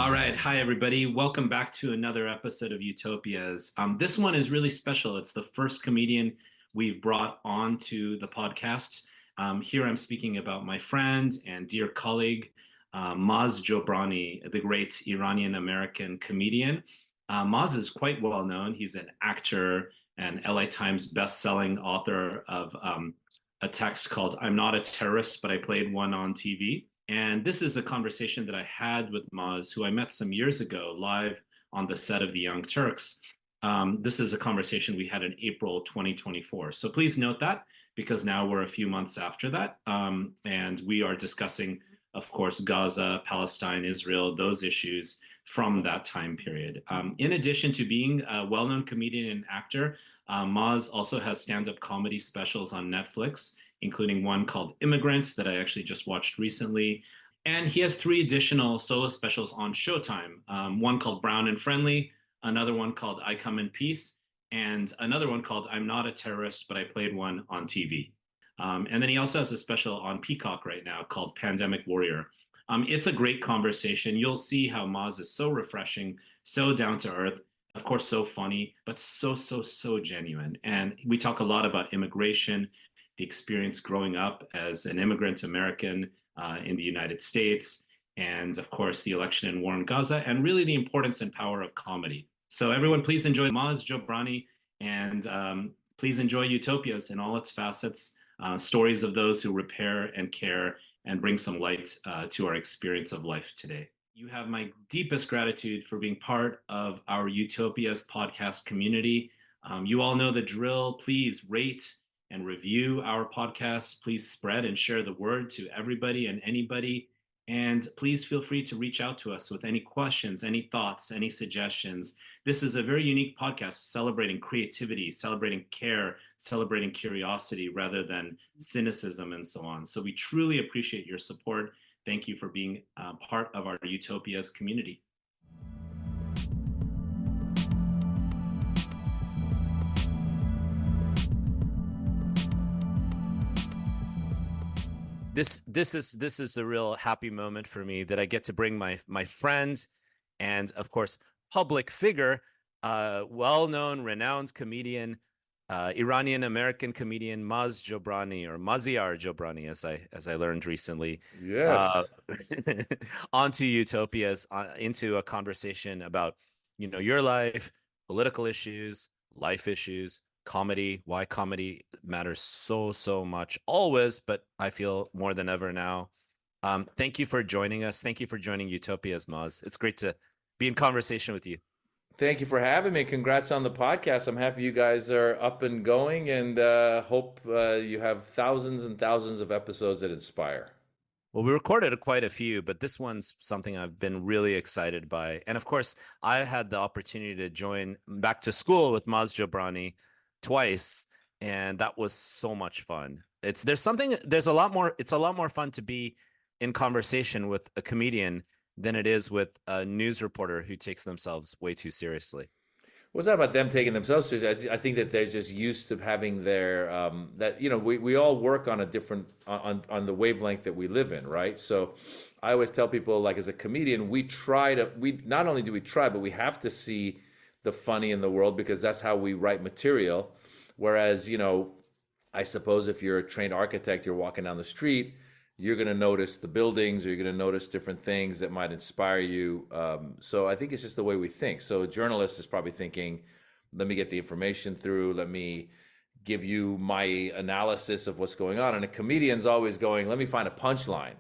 All right. Hi, everybody. Welcome back to another episode of Utopias. This one is really special. It's the first comedian we've brought on to the podcast. Here I'm speaking about my friend and dear colleague, Maz Jobrani, the great Iranian American comedian. Maz is quite well known. He's an actor and LA Times best-selling author of a text called I'm Not a Terrorist, but I Played One on TV. And this is a conversation that I had with Maz, who I met some years ago live on the set of The Young Turks. This is a conversation we had in April 2024. So please note that because now we're a few months after that. And we are discussing, of course, Gaza, Palestine, Israel, those issues from that time period. In addition to being a well-known comedian and actor, Maz also has stand-up comedy specials on Netflix, including one called Immigrant that I actually just watched recently. And he has three additional solo specials on Showtime, one called Brown and Friendly, another one called I Come in Peace, and another one called I'm Not a Terrorist, but I Played One on TV. And then he also has a special on Peacock right now called Pandemic Warrior. It's a great conversation. You'll see how Maz is so refreshing, so down to earth, of course, so funny, but so genuine. And we talk a lot about immigration, the experience growing up as an immigrant American in the United States, and of course, the election and war in Gaza, and really the importance and power of comedy. So everyone, please enjoy Maz Jobrani, and please enjoy Utopias in all its facets, stories of those who repair and care and bring some light to our experience of life today. You have my deepest gratitude for being part of our Utopias podcast community. You all know the drill. Please rate and review our podcast. Please spread and share the word to everybody and anybody. And please feel free to reach out to us with any questions, any thoughts, any suggestions. This is a very unique podcast celebrating creativity, celebrating care, celebrating curiosity rather than cynicism and so on. So we truly appreciate your support. Thank you for being part of our Utopias community. This is a real happy moment for me that I get to bring my friend and of course public figure, well-known, renowned comedian, Iranian American comedian Maz Jobrani, or Maziar Jobrani, as I learned recently. Yes. Onto Utopias, into a conversation about your life, political issues, life issues, comedy, why comedy matters so much always, but I feel more than ever now. Thank you for joining us. Thank you for joining Utopias, Maz. It's great to be in conversation with you. Thank you for having me. Congrats on the podcast. I'm happy you guys are up and going, and hope you have thousands and thousands of episodes that inspire. Well, we recorded quite a few, but this one's something I've been really excited by. And of course, I had the opportunity to join back to school with Maz Jobrani twice, and that was so much fun. It's a lot more fun to be in conversation with a comedian than it is with a news reporter who takes themselves way too seriously. Well, it's not about them taking themselves seriously. I think that they're just used to having their we all work on a different on the wavelength that we live in, right? So I always tell people, like, as a comedian, we not only do we try, but we have to see the funny in the world because that's how we write material. Whereas, I suppose if you're a trained architect, you're walking down the street, you're going to notice the buildings, or you're going to notice different things that might inspire you. So I think it's just the way we think. So a journalist is probably thinking, let me get the information through, let me give you my analysis of what's going on. And a comedian's always going, let me find a punchline.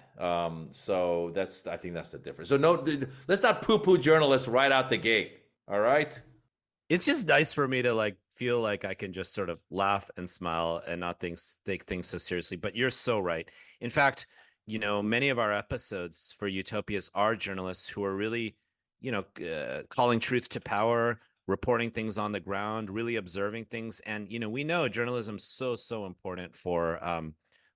So I think that's the difference. So let's not poo-poo journalists right out the gate. All right. It's just nice for me to feel like I can just sort of laugh and smile and not take things so seriously. But you're so right. In fact, many of our episodes for Utopias are journalists who are really, calling truth to power, reporting things on the ground, really observing things. And, we know journalism's so important for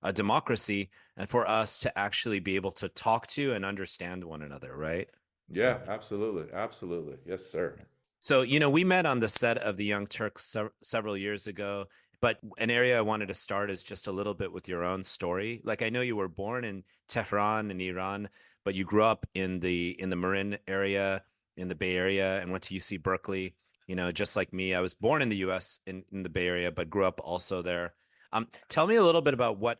a democracy and for us to actually be able to talk to and understand one another, right? Yeah, absolutely. Absolutely. Yes, sir. So, we met on the set of The Young Turks several years ago, But an area I wanted to start is just a little bit with your own story. Like I know you were born in Tehran in Iran, but you grew up in the Marin area in the Bay Area and went to UC Berkeley. You know, just like me, I was born in the US in the Bay Area, but grew up also there. Tell me a little bit about what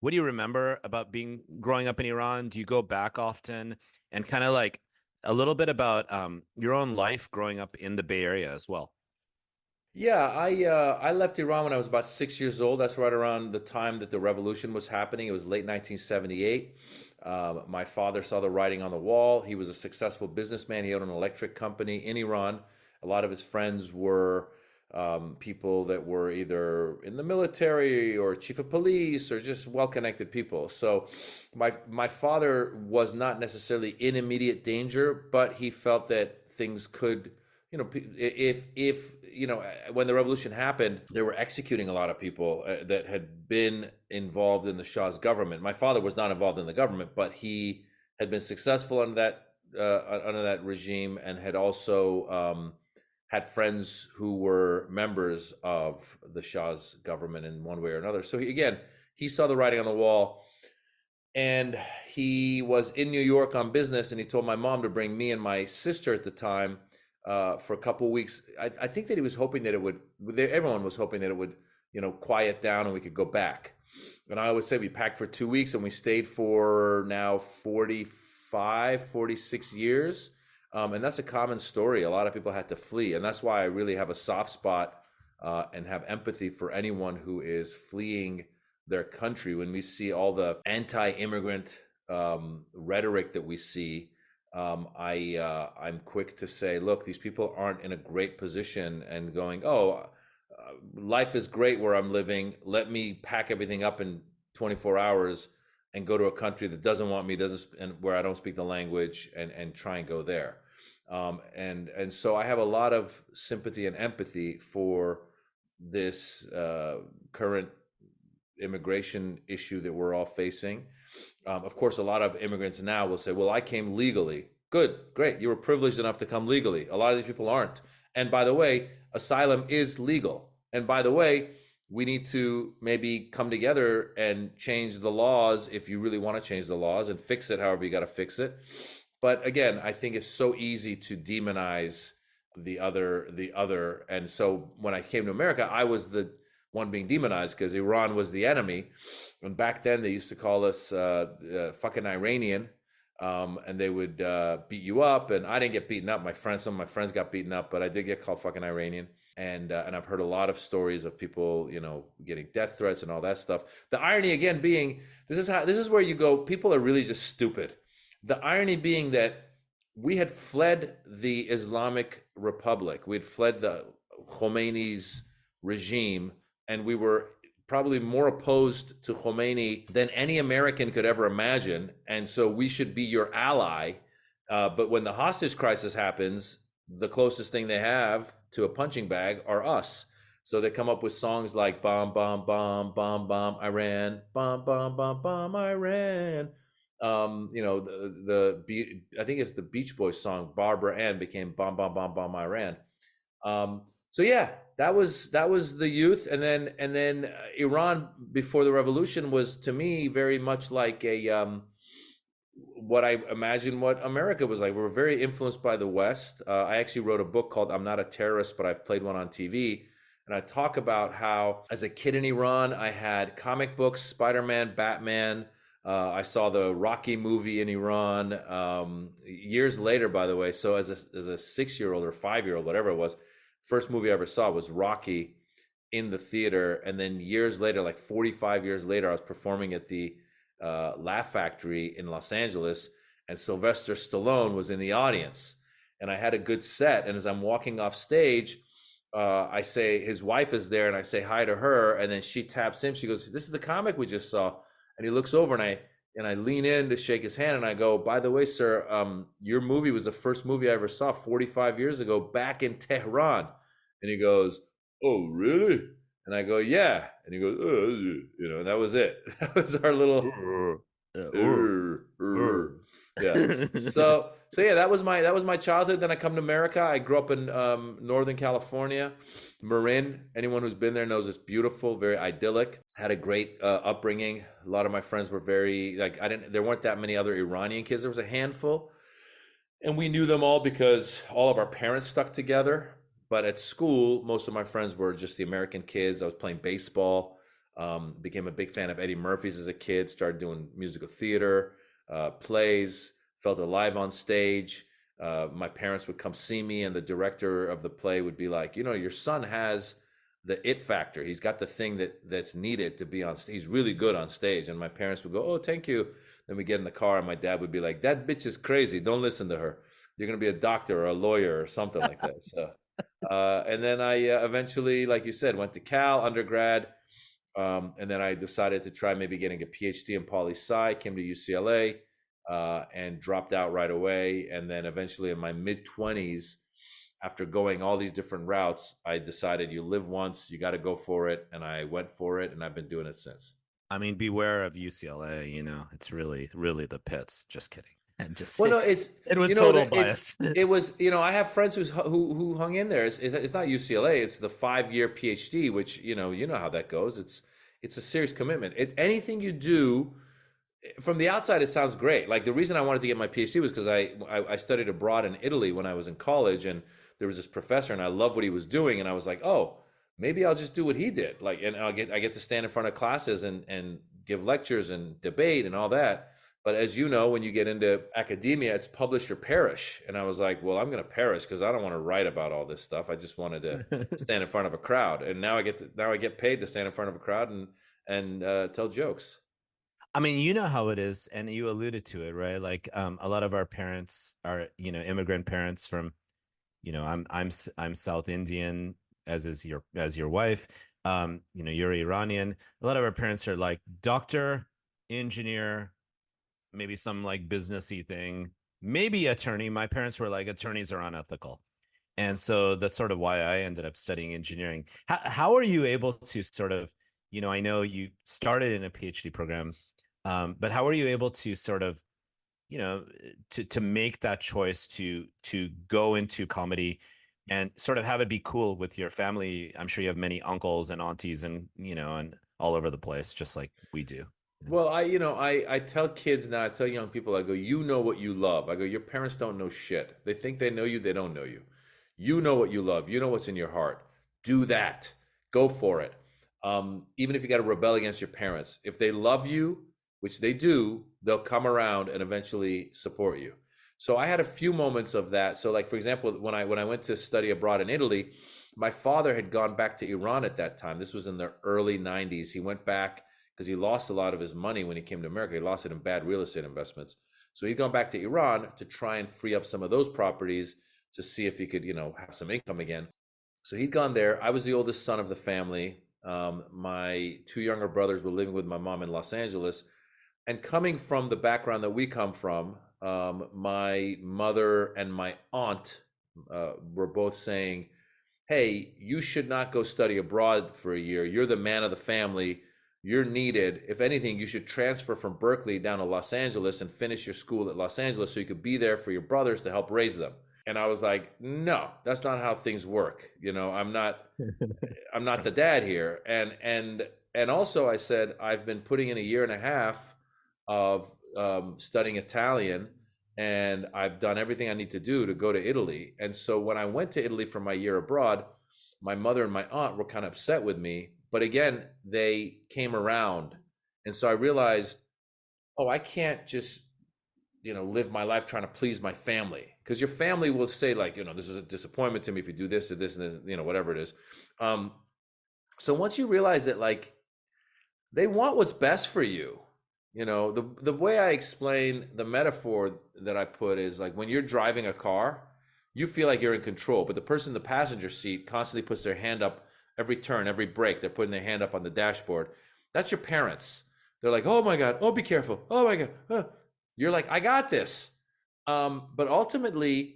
do you remember about being growing up in Iran? Do you go back often? And kind of like a little bit about your own life growing up in the Bay Area as well. Yeah, I left Iran when I was about 6 years old. That's right around the time that the revolution was happening. It was late 1978. My father saw the writing on the wall. He was a successful businessman. He owned an electric company in Iran. A lot of his friends were people that were either in the military or chief of police or just well-connected people. So my father was not necessarily in immediate danger, but he felt that things could, if when the revolution happened, they were executing a lot of people that had been involved in the Shah's government. My father was not involved in the government, but he had been successful under that regime, and had also had friends who were members of the Shah's government in one way or another. So he saw the writing on the wall, and he was in New York on business, and he told my mom to bring me and my sister at the time for a couple of weeks. I think that he was hoping that everyone was hoping that it would, quiet down and we could go back. And I always say we packed for 2 weeks, and we stayed for now 45, 46 years. And that's a common story. A lot of people had to flee. And that's why I really have a soft spot and have empathy for anyone who is fleeing their country. When we see all the anti-immigrant rhetoric that we see, I'm quick to say, look, these people aren't in a great position and going, life is great where I'm living. Let me pack everything up in 24 hours and go to a country that doesn't want me, and where I don't speak the language, and try and go there. And so I have a lot of sympathy and empathy for this current immigration issue that we're all facing. Of course, a lot of immigrants now will say, well, I came legally. Good, great. You were privileged enough to come legally. A lot of these people aren't. And by the way, asylum is legal. And by the way, we need to maybe come together and change the laws if you really want to change the laws, and fix it however you got to fix it. But again, I think it's so easy to demonize the other. And so when I came to America, I was the one being demonized because Iran was the enemy. And back then they used to call us fucking Iranian. And they would beat you up, and I didn't get beaten up. Some of my friends got beaten up, but I did get called fucking Iranian. And I've heard a lot of stories of people, getting death threats and all that stuff. The irony again being, this is where you go, people are really just stupid. The irony being that we had fled the Islamic Republic, we had fled the Khomeini's regime, and we were probably more opposed to Khomeini than any American could ever imagine. And so we should be your ally. But when the hostage crisis happens, the closest thing they have to a punching bag are us. So they come up with songs like bomb, bomb, bomb, bomb, bomb, Iran, bomb, bomb, bomb, bomb, Iran. I think it's the Beach Boys song, Barbara Ann, became bomb, bomb, bomb, bomb, Iran. So yeah, that was the youth, and then Iran before the revolution was, to me, very much like what I imagine what America was like. We were very influenced by the West. I actually wrote a book called "I'm Not a Terrorist, but I've Played One on TV," and I talk about how, as a kid in Iran, I had comic books, Spider-Man, Batman. I saw the Rocky movie in Iran years later, by the way. So as a 6-year-old or 5-year-old, whatever it was, first movie I ever saw was Rocky in the theater. And then years later, like 45 years later, I was performing at the Laugh Factory in Los Angeles, and Sylvester Stallone was in the audience. And I had a good set. And as I'm walking off stage, I say, his wife is there, and I say hi to her. And then she taps him. She goes, "This is the comic we just saw." And he looks over, and I lean in to shake his hand, and I go, "By the way, sir, your movie was the first movie I ever saw 45 years ago back in Tehran." And he goes, "Oh, really?" And I go, "Yeah." And he goes, "Oh," and that was it. That was our little Ur. Yeah. So yeah, that was my childhood. Then I come to America. I grew up in Northern California, Marin. Anyone who's been there knows it's beautiful, very idyllic. Had a great upbringing. A lot of my friends were very like I didn't. There weren't that many other Iranian kids. There was a handful, and we knew them all because all of our parents stuck together. But at school, most of my friends were just the American kids. I was playing baseball. Became a big fan of Eddie Murphy's as a kid. Started doing musical theater, plays. Felt alive on stage. My parents would come see me, and the director of the play would be like, your son has the it factor. He's got the thing that's needed to be on stage. He's really good on stage. And my parents would go, oh, thank you. Then we get in the car, and my dad would be like, that bitch is crazy. Don't listen to her. You're going to be a doctor or a lawyer or something like that. So, and then I eventually, like you said, went to Cal undergrad. And then I decided to try maybe getting a PhD in poli-sci, came to UCLA, and dropped out right away. And then eventually in my mid-20s, after going all these different routes, I decided you live once, you got to go for it. And I went for it, and I've been doing it since. I mean, beware of UCLA. It's really, really the pits. Just kidding. And just Well, no, it was total bias. It was, I have friends who hung in there. It's not UCLA. It's the 5-year PhD, which you know how that goes. It's a serious commitment. Anything you do from the outside, it sounds great. Like the reason I wanted to get my PhD was because I studied abroad in Italy when I was in college, and there was this professor, and I loved what he was doing, and I was like, oh, maybe I'll just do what he did. Like, and I get to stand in front of classes and give lectures and debate and all that. But as you know, when you get into academia, it's publish or perish. And I was like, well, I'm going to perish because I don't want to write about all this stuff. I just wanted to stand in front of a crowd. And now I get paid to stand in front of a crowd and tell jokes. I mean, you know how it is, and you alluded to it, right? Like a lot of our parents are, immigrant parents from, I'm South Indian, as is your wife. You're Iranian. A lot of our parents are like doctor, engineer, maybe some like businessy thing, maybe attorney. My parents were like, attorneys are unethical. And so that's sort of why I ended up studying engineering. How are you able to sort of, I know you started in a PhD program, but how are you able to sort of, to make that choice to go into comedy and sort of have it be cool with your family? I'm sure you have many uncles and aunties and, and all over the place, just like we do. Well, I tell kids now, I tell young people, I go, you know what you love. I go, your parents don't know shit. They think they know you. They don't know you. You know what you love. You know what's in your heart. Do that. Go for it. Even if you got to rebel against your parents, if they love you, which they do, they'll come around and eventually support you. So I had a few moments of that. So like, for example, when I went to study abroad in Italy, my father had gone back to Iran at that time. This was in the early 90s. He went back because he lost a lot of his money when he came to America. He lost it in bad real estate investments. So he'd gone back to Iran to try and free up some of those properties to see if he could, have some income again. So he'd gone there. I was the oldest son of the family. My 2 younger brothers were living with my mom in Los Angeles. And coming from the background that we come from, my mother and my aunt were both saying, hey, you should not go study abroad for a year. You're the man of the family. You're needed. If anything, you should transfer from Berkeley down to Los Angeles and finish your school at Los Angeles so you could be there for your brothers to help raise them. And I was like, no, that's not how things work. I'm not the dad here. And also I said, I've been putting in a year and a half of studying Italian, and I've done everything I need to do to go to Italy. And so when I went to Italy for my year abroad, my mother and my aunt were kind of upset with me. But again, they came around. And so I realized, oh, I can't just, live my life trying to please my family. Because your family will say like, this is a disappointment to me if you do this or this and this, whatever it is. So once you realize that like, they want what's best for you. The way I explain the metaphor that I put is like when you're driving a car, you feel like you're in control, but the person in the passenger seat constantly puts their hand up every turn, every break. They're putting their hand up on the dashboard. That's your parents. They're like, oh my God, oh, be careful. Oh my God. You're like, I got this. But ultimately,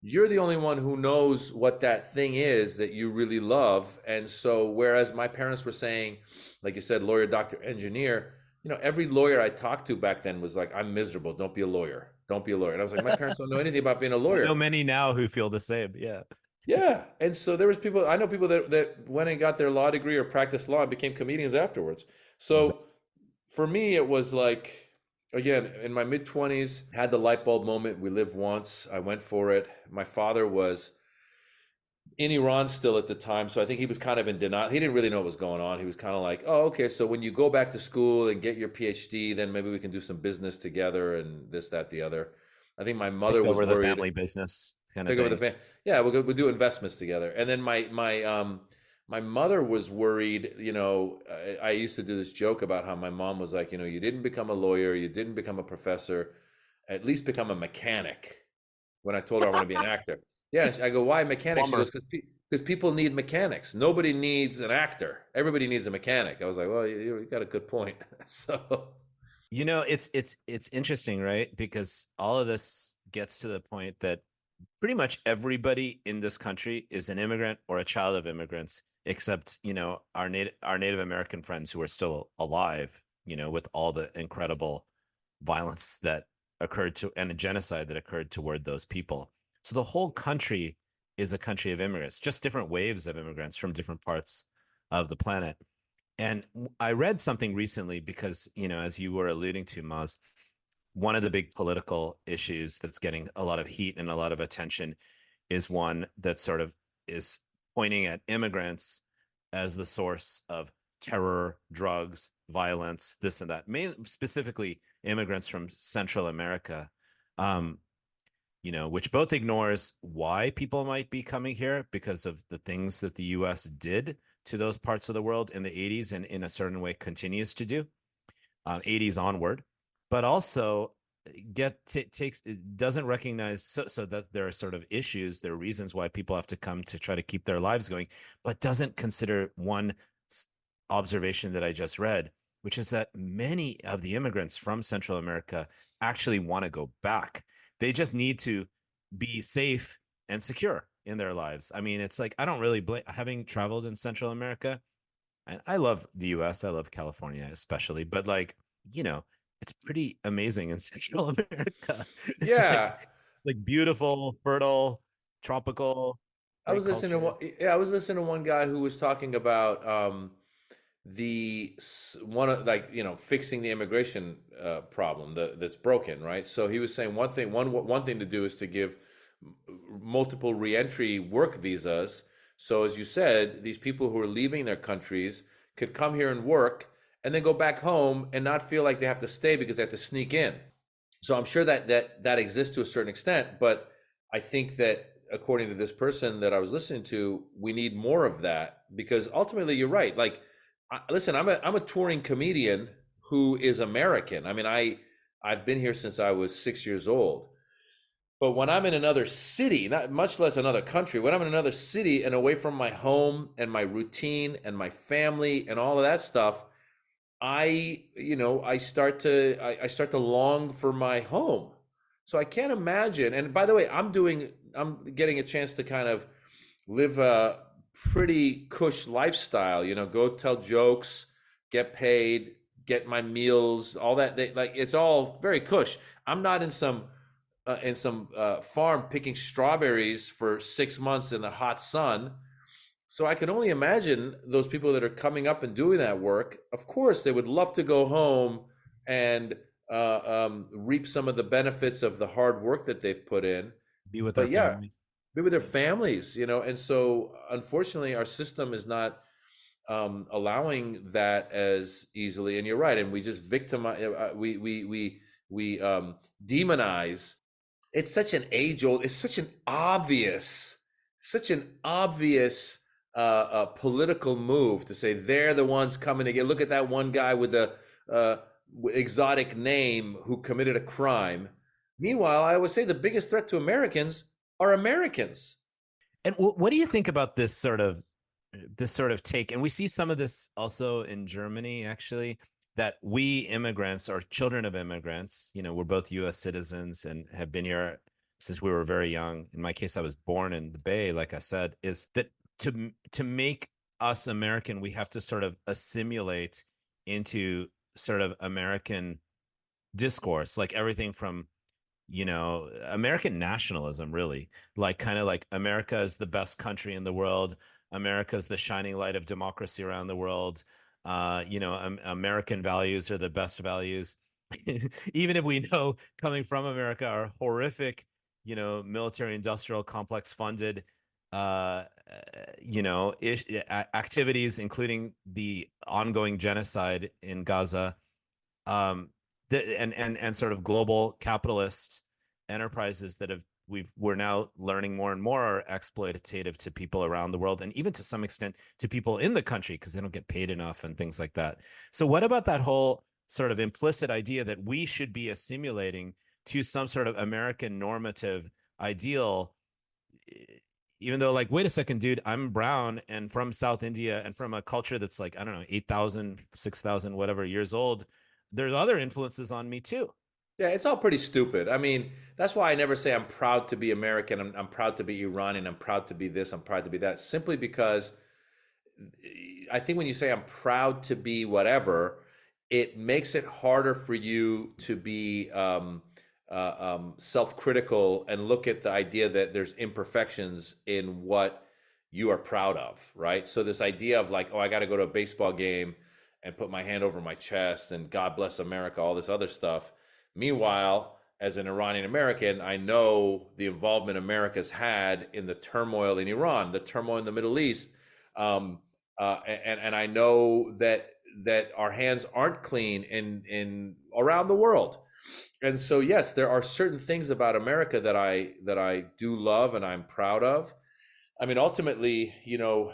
you're the only one who knows what that thing is that you really love. And so whereas my parents were saying, like you said, lawyer, doctor, engineer, every lawyer I talked to back then was like, I'm miserable. Don't be a lawyer. Don't be a lawyer. And I was like, my parents don't know anything about being a I know lawyer. many now who feel the same. Yeah. Yeah. And so there was people, I know people that went and got their law degree or practiced law and became comedians afterwards. Exactly. So for me, it was like, again, in my mid 20s, had the light bulb moment. We live once. I went for it. My father was in Iran still at the time, so I think he was kind of in denial. He didn't really know what was going on. He was kind of like, "Oh, okay, so when you go back to school and get your PhD, then maybe we can do some business together and this, that, the other." I think my mother Take was over the worried. family business kind of Take over the thing. fan. Yeah, we'll do investments together. And then my mother was worried. I used to do this joke about how my mom was like, you didn't become a lawyer, you didn't become a professor, at least become a mechanic. When I told her I want to be an actor, yeah, I go, why mechanic? She Plumber. goes, because people need mechanics. Nobody needs an actor. Everybody needs a mechanic. I was like, well, you got a good point. So It's interesting, right? Because all of this gets to the point that pretty much everybody in this country is an immigrant or a child of immigrants, except our Native American friends who are still alive. With all the incredible violence that occurred to and the genocide that occurred toward those people. So the whole country is a country of immigrants, just different waves of immigrants from different parts of the planet. And I read something recently because, as you were alluding to, Maz, one of the big political issues that's getting a lot of heat and a lot of attention is one that sort of is pointing at immigrants as the source of terror, drugs, violence, this and that. Mainly, specifically, immigrants from Central America, um, which both ignores why people might be coming here because of the things that the U.S. did to those parts of the world in the 80s and in a certain way continues to do, 80s onward, but also takes it doesn't recognize so that there are sort of issues, there are reasons why people have to come to try to keep their lives going, but doesn't consider one observation that I just read, which is that many of the immigrants from Central America actually want to go back. They just need to be safe and secure in their lives. I mean, it's like I don't really blame having traveled in Central America, and I love the US, I love California especially, but it's pretty amazing in Central America. It's yeah, like beautiful, fertile, tropical, I great was listening to culture. one. Yeah, I was listening to one guy who was talking about one of, like, fixing the immigration problem that's broken, right? So he was saying one thing to do is to give multiple reentry work visas. So as you said, these people who are leaving their countries could come here and work and then go back home and not feel like they have to stay because they have to sneak in. So I'm sure that exists to a certain extent, but I think that according to this person that I was listening to, we need more of that because ultimately you're right. Like, listen, I'm a touring comedian who is American. I mean, I've been here since I was 6 years old. But when I'm in another city, not much less another country, when I'm in another city and away from my home and my routine and my family and all of that stuff, I start to long for my home. So I can't imagine. And by the way, I'm getting a chance to kind of live a pretty cush lifestyle, go tell jokes, get paid, get my meals, all that. Like, it's all very cush. I'm not in some farm picking strawberries for 6 months in the hot sun. So I can only imagine those people that are coming up and doing that work. Of course, they would love to go home and reap some of the benefits of the hard work that they've put in. Be with their But yeah, families. be with their Yeah. families, And so, unfortunately, our system is not allowing that as easily. And you're right. And we just victimize. We demonize. It's such an age old. It's such an obvious political move to say they're the ones coming to get. Look at that one guy with the uh, exotic name who committed a crime. Meanwhile, I would say the biggest threat to Americans are Americans. And what do you think about this sort of take? And we see some of this also in Germany, actually, that we immigrants or children of immigrants, we're both US citizens and have been here since we were very young. In my case, I was born in the Bay, like I said, is that to make us American, we have to sort of assimilate into sort of American discourse, like everything from, American nationalism, really, like kind of like America is the best country in the world. America is the shining light of democracy around the world. American values are the best values. Even if we know coming from America are horrific, military industrial complex funded, activities, including the ongoing genocide in Gaza, um, and sort of global capitalist enterprises that we're now learning more and more are exploitative to people around the world, and even to some extent to people in the country because they don't get paid enough and things like that. So what about that whole sort of implicit idea that we should be assimilating to some sort of American normative ideal, even though, like, wait a second, dude, I'm brown and from South India and from a culture that's like, I don't know, 8,000, 6,000, whatever years old. There's other influences on me too. Yeah, it's all pretty stupid. I mean, that's why I never say I'm proud to be American. I'm proud to be Iranian. I'm proud to be this. I'm proud to be that. Simply because I think when you say I'm proud to be whatever, it makes it harder for you to be self-critical and look at the idea that there's imperfections in what you are proud of, right? So this idea of like, oh, I got to go to a baseball game and put my hand over my chest and God bless America, all this other stuff. Meanwhile, as an Iranian American, I know the involvement America's had in the turmoil in Iran, the turmoil in the Middle East, and I know that our hands aren't clean in around the world. And so, yes, there are certain things about America that I do love and I'm proud of. I mean, ultimately,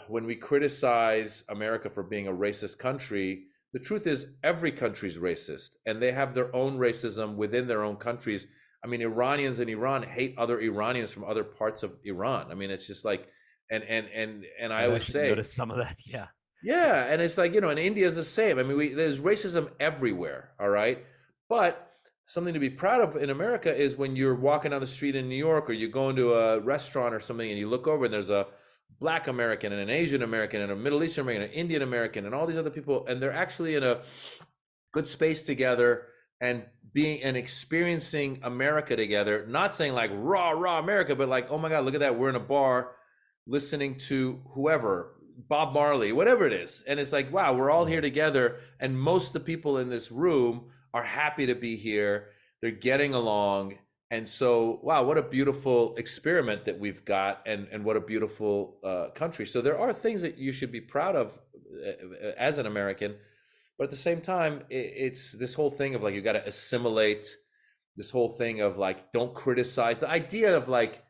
when we criticize America for being a racist country, the truth is every country's racist and they have their own racism within their own countries. I mean, Iranians in Iran hate other Iranians from other parts of Iran. I mean, it's just like, and I always say, notice some of that. Yeah. yeah, and it's like, and India is the same. I mean, there's racism everywhere, all right? But something to be proud of in America is when you're walking down the street in New York or you go into a restaurant or something and you look over and there's a Black American and an Asian American and a Middle Eastern American, an Indian American, and all these other people, and they're actually in a good space together and being and experiencing America together, not saying like raw America, but like, oh my God, look at that. We're in a bar listening to whoever, Bob Marley, whatever it is. And it's like, wow, we're all here together. And most of the people in this room are happy to be here. They're getting along. And so, wow, what a beautiful experiment that we've got, and what a beautiful country. So there are things that you should be proud of as an American. But at the same time, it's this whole thing of like, you got to assimilate, this whole thing of like, don't criticize. The idea of like,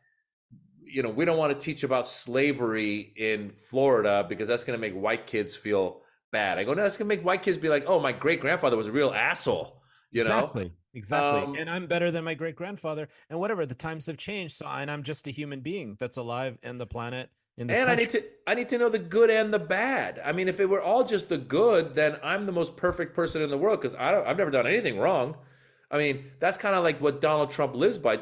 we don't want to teach about slavery in Florida because that's going to make white kids feel bad. I go, no, that's going to make white kids be like, oh, my great-grandfather was a real asshole, Exactly. And I'm better than my great-grandfather, and whatever, the times have changed. So, and I'm just a human being that's alive in the planet in this country. And I need to know the good and the bad. I mean, if it were all just the good, then I'm the most perfect person in the world because I've never done anything wrong. I mean, that's kind of like what Donald Trump lives by.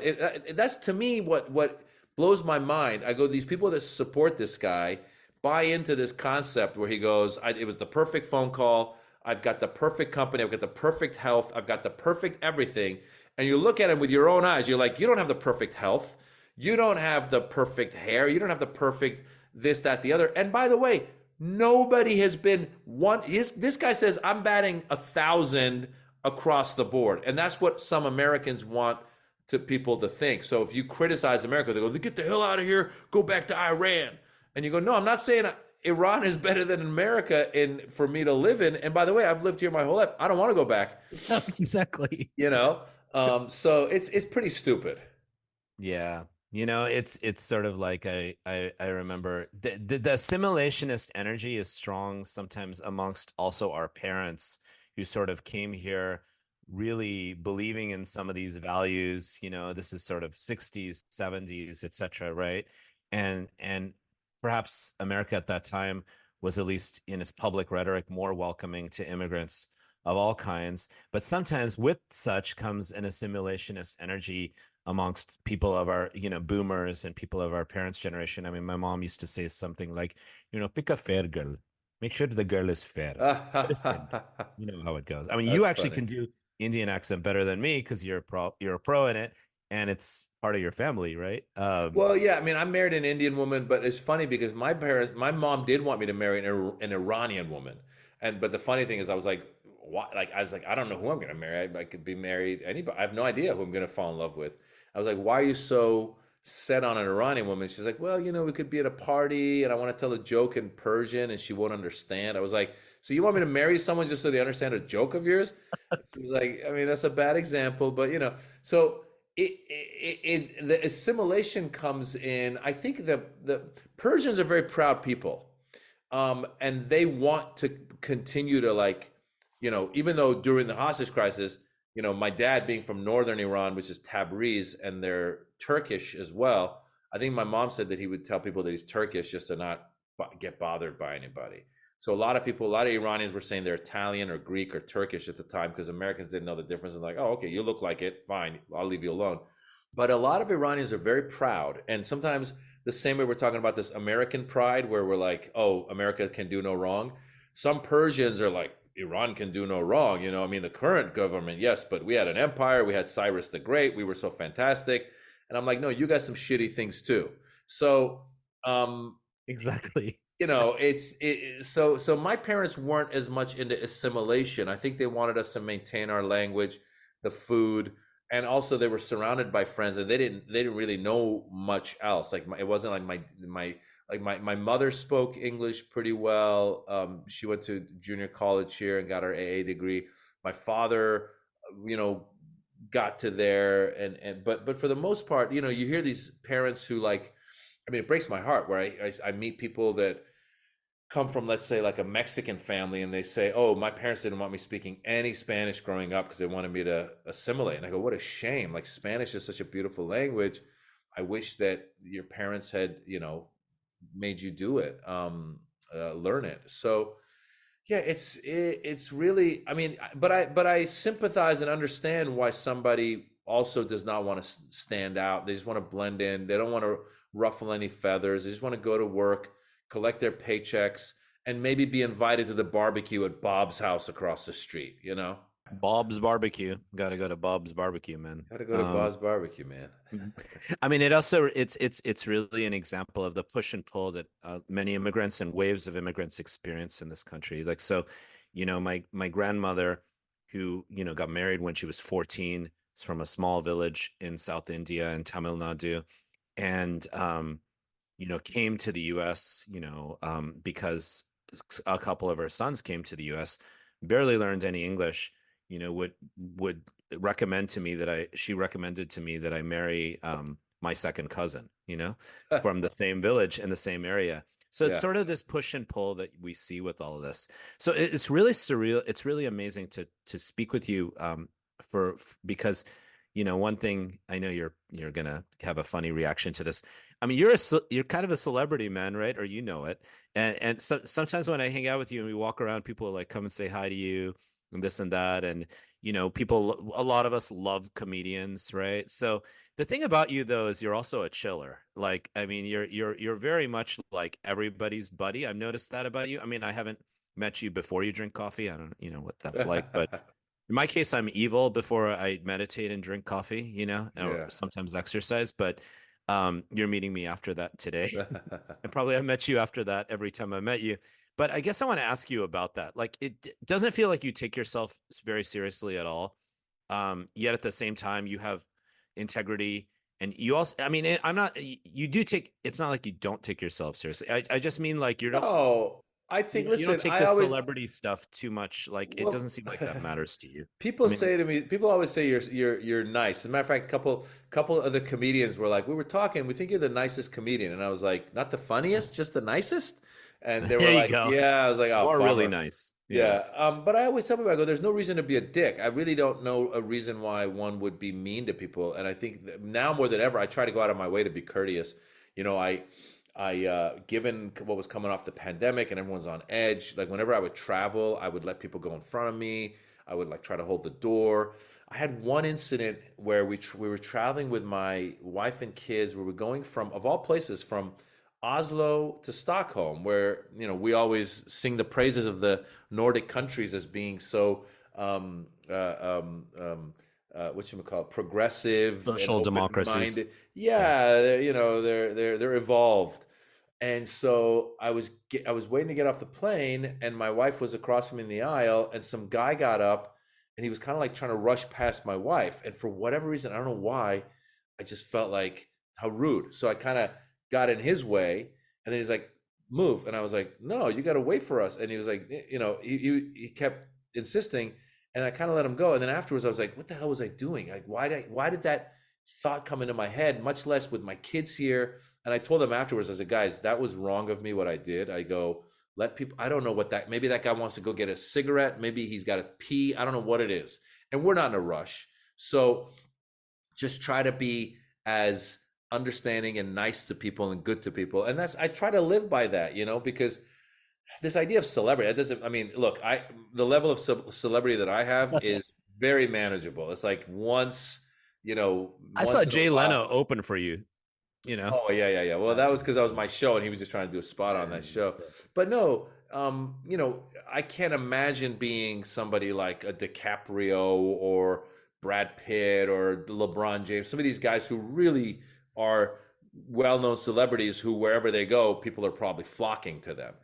That's to me what blows my mind. I go, these people that support this guy buy into this concept where he goes, it was the perfect phone call. I've got the perfect company. I've got the perfect health. I've got the perfect everything. And you look at him with your own eyes. You're like, you don't have the perfect health. You don't have the perfect hair. You don't have the perfect this, that, the other. And by the way, nobody has been one. This guy says, I'm batting 1,000 across the board. And that's what some Americans want to people to think. So if you criticize America, they go, get the hell out of here, go back to Iran. And you go, no, I'm not saying Iran is better than America for me to live in. And by the way, I've lived here my whole life. I don't want to go back. Exactly. So it's pretty stupid. Yeah. It's sort of like I remember the assimilationist energy is strong sometimes amongst also our parents who sort of came here really believing in some of these values. This is sort of 60s, 70s, etc., right? And perhaps America at that time was, at least in its public rhetoric, more welcoming to immigrants of all kinds. But sometimes with such comes an assimilationist energy amongst people of our, boomers and people of our parents' generation. I mean, my mom used to say something like, pick a fair girl. Make sure the girl is fair. Just saying. You know how it goes. I mean, you That's actually funny. can do Indian accent better than me because you're a pro in it, and it's part of your family, right? Well, yeah, I mean, I married an Indian woman, but it's funny because my mom did want me to marry an Iranian woman, but the funny thing is, I was like, what? Like, I was like, I don't know who I'm going to marry. I could be married anybody. I have no idea who I'm going to fall in love with. I was like, why are you so set on an Iranian woman? She's like, well, we could be at a party, and I want to tell a joke in Persian, and she won't understand. I was like, so you want me to marry someone just so they understand a joke of yours? She was like, I mean, that's a bad example, but so the assimilation comes in. I think the Persians are very proud people, and they want to continue to, like, even though during the hostage crisis, my dad being from northern Iran, which is Tabriz, and they're Turkish as well. I think my mom said that he would tell people that he's Turkish just to not get bothered by anybody. So a lot of people, a lot of Iranians were saying they're Italian or Greek or Turkish at the time because Americans didn't know the difference. And like, oh, okay, you look like it. Fine, I'll leave you alone. But a lot of Iranians are very proud. And sometimes the same way we're talking about this American pride, where we're like, oh, America can do no wrong. Some Persians are like, Iran can do no wrong. I mean, the current government, yes, but we had an empire. We had Cyrus the Great. We were so fantastic. And I'm like, no, you got some shitty things too. So, exactly. So my parents weren't as much into assimilation. I think they wanted us to maintain our language, the food, and also they were surrounded by friends, and they didn't really know much else. Like, it wasn't like my mother spoke English pretty well. She went to junior college here and got her AA degree. My father, got to there, but for the most part, you hear these parents who, like, I mean, it breaks my heart where I meet people that come from, let's say, like a Mexican family, and they say, oh, my parents didn't want me speaking any Spanish growing up because they wanted me to assimilate. And I go, what a shame. Like, Spanish is such a beautiful language. I wish that your parents had, made you do it, learn it. So yeah, it's really, I mean, but I sympathize and understand why somebody also does not want to stand out. They just want to blend in. They don't want to ruffle any feathers. They just want to go to work, collect their paychecks, and maybe be invited to the barbecue at Bob's house across the street. Bob's Barbecue. Got to go to Bob's Barbecue, man. Gotta go to Bob's Barbecue, man. I mean, it's really an example of the push and pull that many immigrants and waves of immigrants experience in this country. Like, so, my grandmother, who got married when she was 14, is from a small village in South India in Tamil Nadu, and came to the U.S. Because a couple of her sons came to the U.S., barely learned any English. Would recommend to me she recommended to me that I marry my second cousin, from the same village in the same area. So it's sort of this push and pull that we see with all of this. So it's really surreal. It's really amazing to speak with you because one thing, I know you're gonna have a funny reaction to this. I mean, you're kind of a celebrity, man, right? Or it, and so sometimes when I hang out with you and we walk around, people like come and say hi to you and this and that, and people, a lot of us love comedians, right? So the thing about you though is you're also a chiller. Like, I mean, you're very much like everybody's buddy. I've noticed that about you. I mean, I haven't met you before you drink coffee. I don't what that's like, but in my case, I'm evil before I meditate and drink coffee, or sometimes exercise. But you're meeting me after that today. And probably I met you after that every time I met you. But I guess I want to ask you about that. Like, it doesn't feel like you take yourself very seriously at all. Yet at the same time, you have integrity. And you also, I mean, I'm not, you do take, it's not like you don't take yourself seriously. I just mean like you don't. No, I think, You don't listen, take I the always, celebrity stuff too much. Like, it well, doesn't seem like that matters to you. people I mean, say to me, people always say you're nice. As a matter of fact, couple of the comedians were like, we were talking, we think you're the nicest comedian, and I was like, not the funniest, just the nicest. And they were there you like, go. yeah. I was like, You oh, are really bummer. nice. Yeah. Yeah. But I always tell people, I go, there's no reason to be a dick. I really don't know a reason why one would be mean to people. And I think that now more than ever, I try to go out of my way to be courteous. Given what was coming off the pandemic and everyone's on edge, like whenever I would travel, I would let people go in front of me. I would like try to hold the door. I had one incident where we were traveling with my wife and kids. We were going from, of all places, from Oslo to Stockholm, where we always sing the praises of the Nordic countries as being so what you call it, progressive and Social democracies. open-minded. Yeah. Yeah, they're evolved. And so I was waiting to get off the plane, and my wife was across from me in the aisle, and some guy got up, and he was kind of like trying to rush past my wife, and for whatever reason, I don't know why, I just felt like how rude. So I kind of got in his way, and then he's like, "Move," and I was like, "No, you got to wait for us." And he was like, he kept insisting, and I kind of let him go. And then afterwards, I was like, "What the hell was I doing? Like, why did that thought come into my head? Much less with my kids here." And I told them afterwards, I said, "Guys, that was wrong of me, what I did." I go, let people, I don't know what that, maybe that guy wants to go get a cigarette. Maybe he's got to pee. I don't know what it is. And we're not in a rush. So just try to be as understanding and nice to people and good to people. And I try to live by that, because this idea of celebrity, that doesn't, I mean, look, the level of celebrity that I have is very manageable. It's like once, I saw once in a Jay while. Leno open for you, Oh yeah. Well, that was because that was my show, and he was just trying to do a spot on that show. But no, I can't imagine being somebody like a DiCaprio or Brad Pitt or LeBron James. Some of these guys who really are well-known celebrities, who wherever they go, people are probably flocking to them.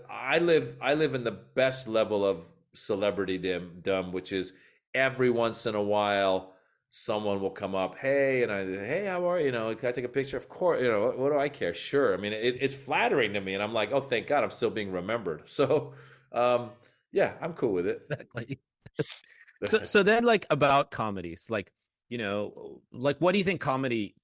I live in the best level of celebrity dumb, which is every once in a while someone will come up, hey, and hey, how are you? Can I take a picture? Of course, what do I care? Sure. I mean, it's flattering to me, and I'm like, oh, thank God, I'm still being remembered. So, yeah, I'm cool with it. Exactly. So then, like, about comedies, like, like, what do you think comedy?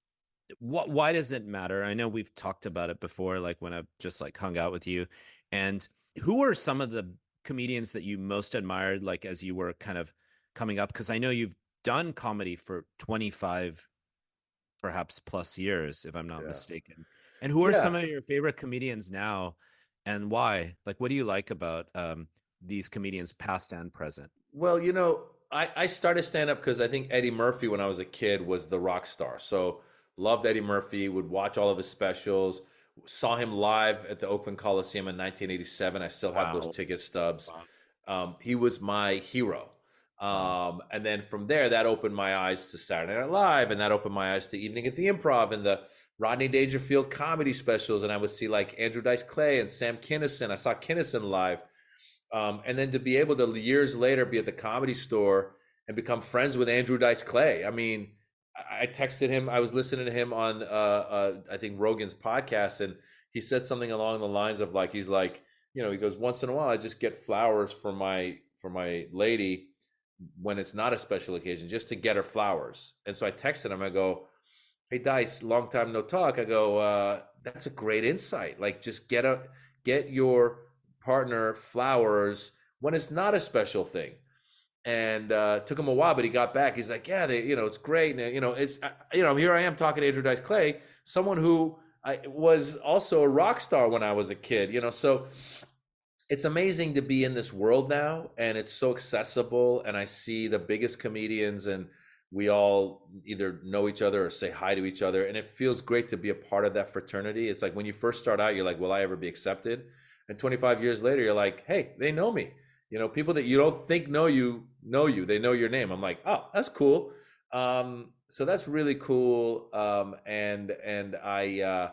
Why does it matter? I know we've talked about it before, like when I've just like hung out with you. And who are some of the comedians that you most admired, like as you were kind of coming up? Because I know you've done comedy for 25 perhaps plus years, if I'm not Yeah. mistaken. And who are some Yeah. of your favorite comedians now, and why? Like, what do you like about these comedians, past and present? Well, I started stand up because I think Eddie Murphy, when I was a kid, was the rock star. So loved Eddie Murphy, would watch all of his specials, saw him live at the Oakland Coliseum in 1987. I still have those Wow. ticket stubs. Wow. He was my hero. Wow. And then from there, that opened my eyes to Saturday Night Live, and that opened my eyes to Evening at the Improv and the Rodney Dangerfield comedy specials. And I would see like Andrew Dice Clay and Sam Kinison. I saw Kinison live. And then to be able to years later be at the Comedy Store and become friends with Andrew Dice Clay. I mean, I texted him. I was listening to him on I think Rogan's podcast, and he said something along the lines of like, he's like, he goes, once in a while I just get flowers for my lady when it's not a special occasion, just to get her flowers. And so I texted him. I go, hey Dice, long time no talk. I go, that's a great insight. Like, just get your partner flowers when it's not a special thing. And took him a while, but he got back. He's like, yeah, it's great. And, it's, here I am talking to Andrew Dice Clay, someone who I was also a rock star when I was a kid, so it's amazing to be in this world now, and it's so accessible, and I see the biggest comedians, and we all either know each other or say hi to each other, and it feels great to be a part of that fraternity. It's like when you first start out, you're like, will I ever be accepted? And 25 years later, you're like, hey, they know me. People that you don't think know you, they know your name. I'm like, oh, that's cool. So that's really cool. And I,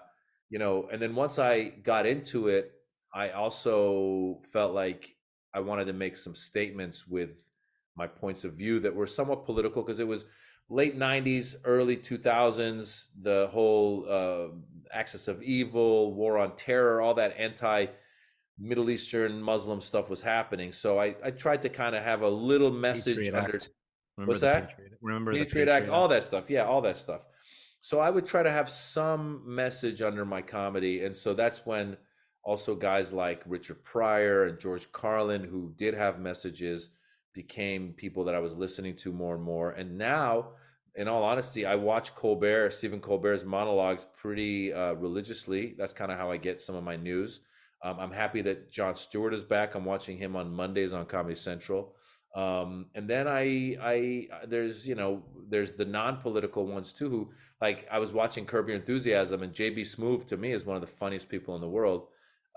and then once I got into it, I also felt like I wanted to make some statements with my points of view that were somewhat political, because it was late 90s, early 2000s, the whole axis of evil, war on terror, all that anti-Middle Eastern Muslim stuff was happening. So I tried to kind of have a little message Patriot under. Act. Remember What's the that? Patriot? Remember the Patriot Act, Patriot all Act? that stuff. Yeah, all that stuff. So I would try to have some message under my comedy. And so that's when also guys like Richard Pryor and George Carlin, who did have messages, became people that I was listening to more and more. And now, in all honesty, I watch Stephen Colbert's monologues pretty religiously. That's kind of how I get some of my news. I'm happy that Jon Stewart is back. I'm watching him on Mondays on Comedy Central. And then there's, there's the non-political ones too, who, like, I was watching Curb Your Enthusiasm, and JB Smoove to me is one of the funniest people in the world.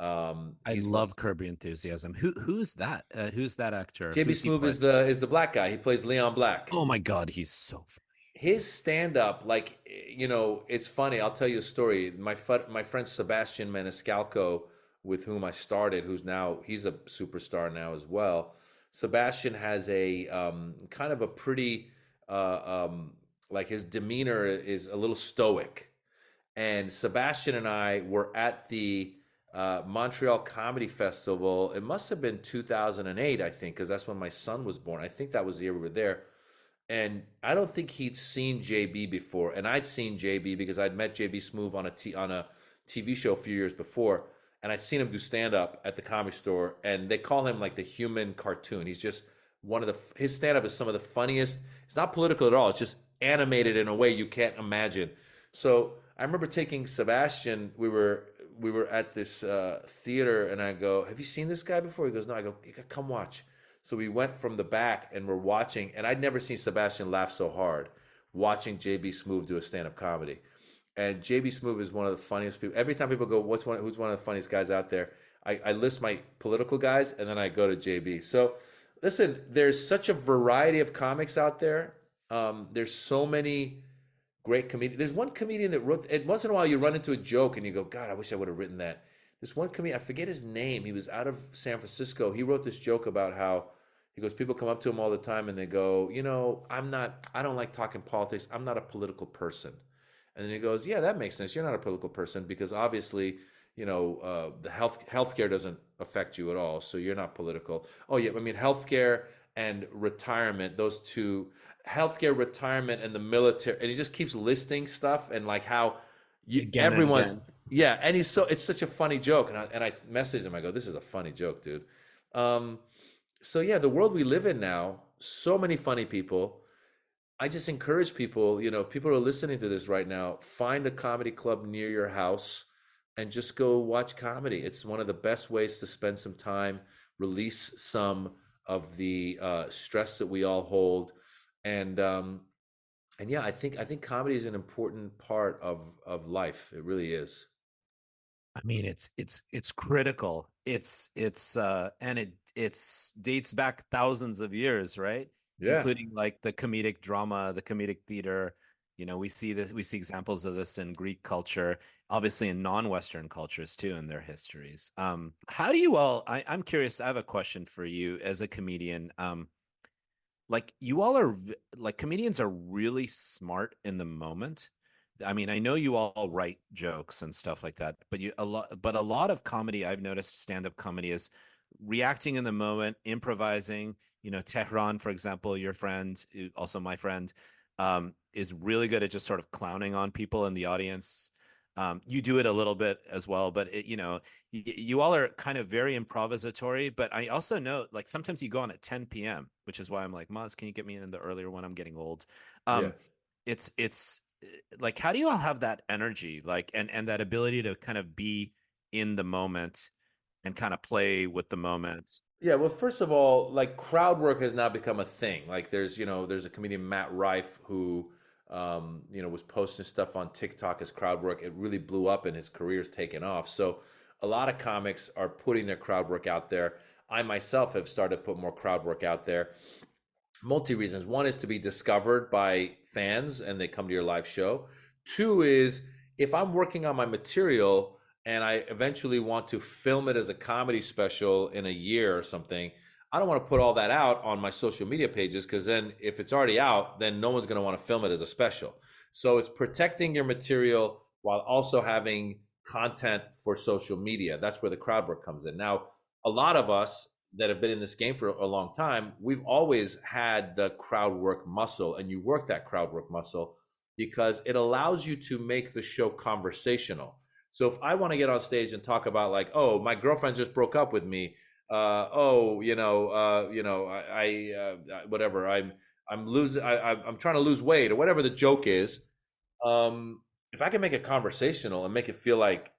I He's love Curb Your Enthusiasm. Who's that? Who's that actor? JB Who's he Smoove play? is the black guy. He plays Leon Black. Oh my God, he's so funny. His stand up, like, it's funny. I'll tell you a story. My friend Sebastian Maniscalco, with whom I started, he's a superstar now as well. Sebastian has a kind of a pretty like, his demeanor is a little stoic. And Sebastian and I were at the Montreal Comedy Festival. It must have been 2008, I think, because that's when my son was born. I think that was the year we were there. And I don't think he'd seen JB before, and I'd seen JB because I'd met JB Smoove on a TV show a few years before, and I'd seen him do stand up at the Comedy Store, and they call him like the human cartoon. He's just his stand up is some of the funniest. It's not political at all. It's just animated in a way you can't imagine. So I remember taking Sebastian. We were at this theater, and I go, "Have you seen this guy before?" He goes, "No." I go, "Come watch." So we went from the back and we're watching, and I'd never seen Sebastian laugh so hard watching JB Smoove do a stand-up comedy. And JB Smoove is one of the funniest people. Every time people go, who's one of the funniest guys out there? I list my political guys, and then I go to JB. So listen, there's such a variety of comics out there. There's so many great comedians. There's one comedian that wrote, and once in a while you run into a joke and you go, God, I wish I would have written that. This one comedian, I forget his name. He was out of San Francisco. He wrote this joke about how, he goes, people come up to him all the time and they go, I don't like talking politics. I'm not a political person. And then he goes, yeah, that makes sense. You're not a political person because obviously, the healthcare doesn't affect you at all. So you're not political. Oh yeah, I mean, healthcare and retirement, those two, healthcare, retirement, and the military. And he just keeps listing stuff and like how Again and everyone's, again. yeah. And it's such a funny joke. And I messaged him. I go, this is a funny joke, dude. So yeah, the world we live in now, so many funny people. I just encourage people, if people are listening to this right now, find a comedy club near your house and just go watch comedy. It's one of the best ways to spend some time, release some of the stress that we all hold. And yeah, I think comedy is an important part of life. It really is. I mean, it's critical. And it's dates back thousands of years, right? Yeah. Including like the comedic drama, the comedic theater. We see examples of this in Greek culture, obviously in non-Western cultures too, in their histories. How do you all? I'm curious. I have a question for you as a comedian. Like you all are like comedians are really smart in the moment. I mean, I know you all write jokes and stuff like that, but a lot of comedy I've noticed stand-up comedy is reacting in the moment, improvising. Tehran, for example, your friend, also my friend, is really good at just sort of clowning on people in the audience. You do it a little bit as well, but you all are kind of very improvisatory. But I also know, like, sometimes you go on at 10 p.m., which is why I'm like, Maz, can you get me in the earlier one? I'm getting old. Yeah. It's like, how do you all have that energy, like, and that ability to kind of be in the moment and kind of play with the moment? Yeah, well, first of all, like, crowd work has now become a thing. Like, there's a comedian, Matt Rife, who was posting stuff on TikTok as crowd work. It really blew up and his career's taken off. So a lot of comics are putting their crowd work out there. I myself have started to put more crowd work out there. Multi reasons. One is to be discovered by fans and they come to your live show. Two is, if I'm working on my material and I eventually want to film it as a comedy special in a year or something, I don't want to put all that out on my social media pages, because then if it's already out, then no one's going to want to film it as a special. So it's protecting your material while also having content for social media. That's where the crowd work comes in. Now, a lot of us that have been in this game for a long time, we've always had the crowd work muscle, and you work that crowd work muscle because it allows you to make the show conversational. So if I want to get on stage and talk about, like, oh, my girlfriend just broke up with me, whatever, I'm losing, I'm trying to lose weight, or whatever the joke is. If I can make it conversational and make it feel like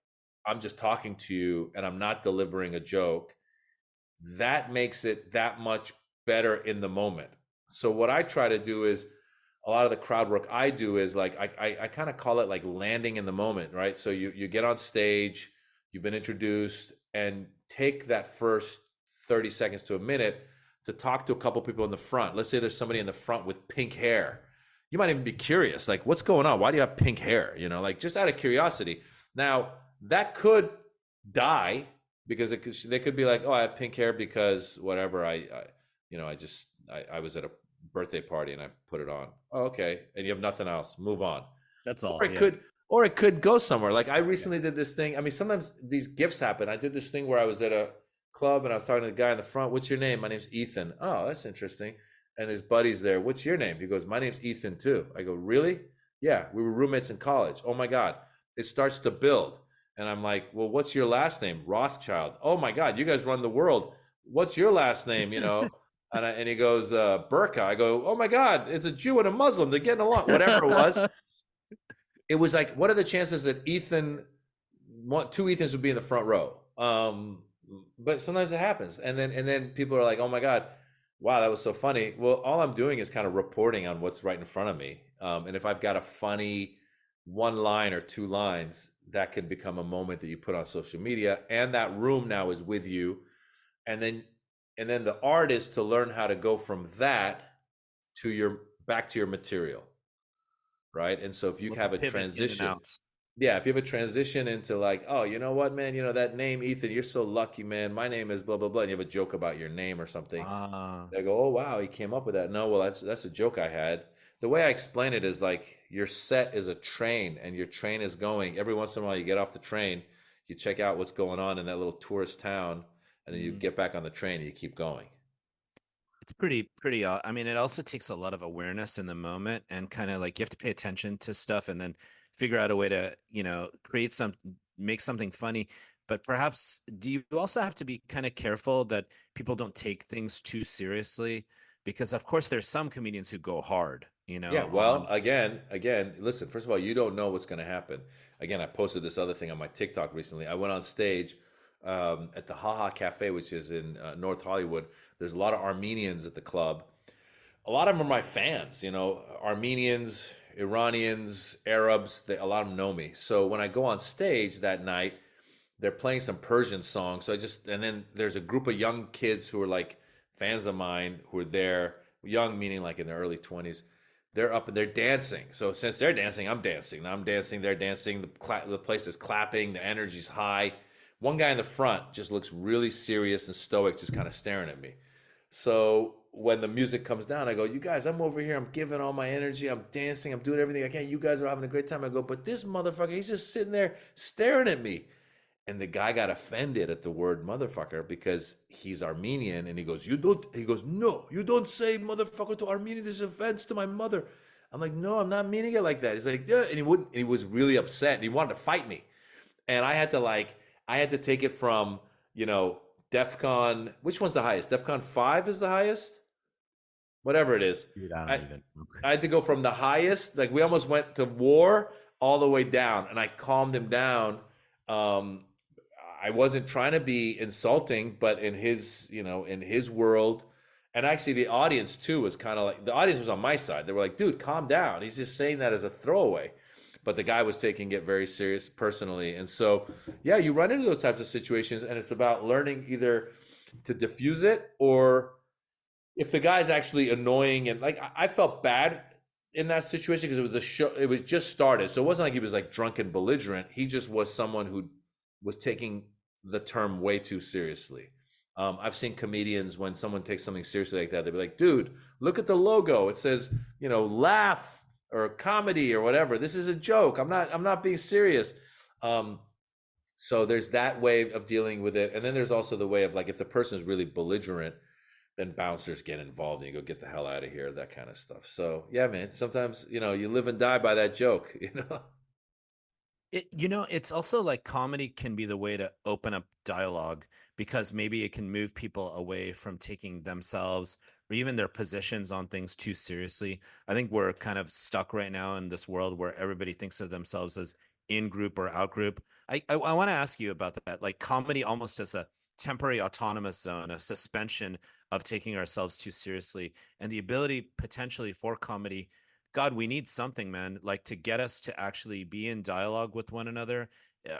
I'm just talking to you and I'm not delivering a joke, that makes it that much better in the moment. So what I try to do is, a lot of the crowd work I do is like I kind of call it like landing in the moment, right? So you get on stage, you've been introduced, and take that first 30 seconds to a minute to talk to a couple people in the front. Let's say there's somebody in the front with pink hair. You might even be curious, like, what's going on? Why do you have pink hair? You know, like, just out of curiosity. Now, that could die because they could be like, oh, I have pink hair because whatever. I was at a birthday party and I put it on. Oh, okay. And you have nothing else. Move on. That's all. Or it could go somewhere. Like, I recently did this thing. I mean, sometimes these gifts happen. I did this thing where I was at a club and I was talking to the guy in the front. What's your name? My name's Ethan. Oh, that's interesting. And his buddy's there. What's your name? He goes, my name's Ethan too. I go, really? Yeah, we were roommates in college. Oh my God. It starts to build. And I'm like, well, what's your last name? Rothschild. Oh my God, you guys run the world. What's your last name? You know? And he goes, Burka. I go, oh my God, it's a Jew and a Muslim. They're getting along. Whatever it was. It was like, what are the chances that two Ethans would be in the front row? But sometimes it happens. And then people are like, oh my God, wow, that was so funny. Well, all I'm doing is kind of reporting on what's right in front of me. And if I've got a funny one line or two lines, that can become a moment that you put on social media. And that room now is with you. And then the art is to learn how to go from that to back to your material. Right. And so if you have a transition, if you have a transition into like, oh, you know what, man, you know, that name, Ethan, you're so lucky, man. My name is blah, blah, blah. And you have a joke about your name or something. They go, oh, wow, he came up with that. No, well, that's a joke I had. The way I explain it is like your set is a train and your train is going. Every once in a while, you get off the train, you check out what's going on in that little tourist town, and then you get back on the train and you keep going. It's pretty, I mean, it also takes a lot of awareness in the moment and kind of like you have to pay attention to stuff and then figure out a way to, you know, make something funny. But perhaps do you also have to be kind of careful that people don't take things too seriously? Because of course there's some comedians who go hard, you know. Yeah, well, again, listen, first of all, you don't know what's going to happen. Again, I posted this other thing on my TikTok recently. I went on stage at the Haha Cafe, which is in North Hollywood. There's a lot of Armenians at the club. A lot of them are my fans, you know, Armenians, Iranians, Arabs. A lot of them know me. So when I go on stage that night, they're playing some Persian songs. And then there's a group of young kids who are like fans of mine who are there, young meaning like in their early 20s. They're up and they're dancing. So since they're dancing, I'm dancing. Now I'm dancing, they're dancing. The place is clapping, the energy's high. One guy in the front just looks really serious and stoic, just kind of staring at me. So when the music comes down, I go, you guys, I'm over here. I'm giving all my energy. I'm dancing. I'm doing everything I can. You guys are having a great time. I go, but this motherfucker, he's just sitting there staring at me. And the guy got offended at the word motherfucker because he's Armenian. And he goes, no, you don't say motherfucker to Armenian. This is offense to my mother. I'm like, no, I'm not meaning it like that. He's like, yeah. And he was really upset. And he wanted to fight me. And I had to take it from, you know, DEFCON, which one's the highest? DEFCON 5 is the highest? Whatever it is. Dude, I had to go from the highest, like we almost went to war, all the way down. And I calmed him down. I wasn't trying to be insulting, but in his world, and actually the audience too was kind of like, the audience was on my side. They were like, dude, calm down. He's just saying that as a throwaway. But the guy was taking it very serious personally. And so, yeah, you run into those types of situations, and it's about learning either to diffuse it, or if the guy's actually annoying. And like, I felt bad in that situation because it was just started. So it wasn't like he was like drunk and belligerent. He just was someone who was taking the term way too seriously. I've seen comedians, when someone takes something seriously like that, they'd be like, dude, look at the logo. It says, you know, laugh or comedy or whatever. This is a joke. I'm not being serious. So there's that way of dealing with it. And then there's also the way of like, if the person is really belligerent, then bouncers get involved and you go, get the hell out of here, that kind of stuff. So yeah, man, sometimes, you know, you live and die by that joke, you know? It's also like comedy can be the way to open up dialogue, because maybe it can move people away from taking themselves or even their positions on things too seriously. I think we're kind of stuck right now in this world where everybody thinks of themselves as in group or out group. I want to ask you about that, like comedy almost as a temporary autonomous zone, a suspension of taking ourselves too seriously, and the ability potentially for comedy. God, we need something, man, like to get us to actually be in dialogue with one another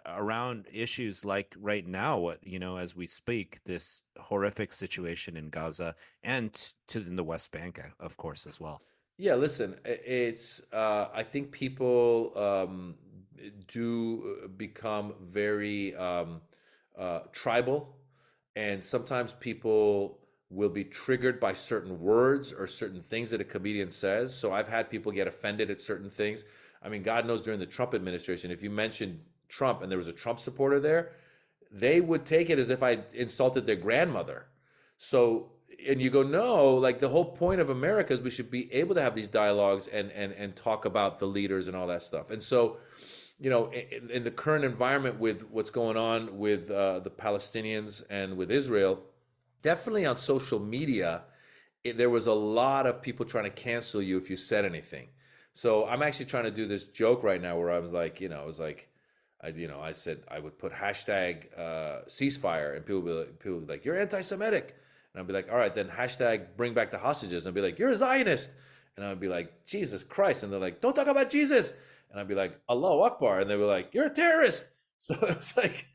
around issues like right now, what, as we speak, this horrific situation in Gaza and in the West Bank, of course, as well. Yeah, listen, it's I think people do become very tribal, and sometimes people will be triggered by certain words or certain things that a comedian says. So I've had people get offended at certain things. I mean, God knows during the Trump administration, if you mentioned Trump and there was a Trump supporter there, they would take it as if I insulted their grandmother. So, and you go, no, like the whole point of America is we should be able to have these dialogues and talk about the leaders and all that stuff. And so, in the current environment with what's going on with the Palestinians and with Israel, definitely on social media, there was a lot of people trying to cancel you if you said anything. So I'm actually trying to do this joke right now where I was like, I was like, I said I would put hashtag ceasefire, and people would be like, you're anti-Semitic, and I'd be like, all right, then hashtag bring back the hostages, and I'd be like, you're a Zionist, and I'd be like, Jesus Christ, and they're like, don't talk about Jesus, and I'd be like, Allahu Akbar, and they were like, you're a terrorist. So it was like,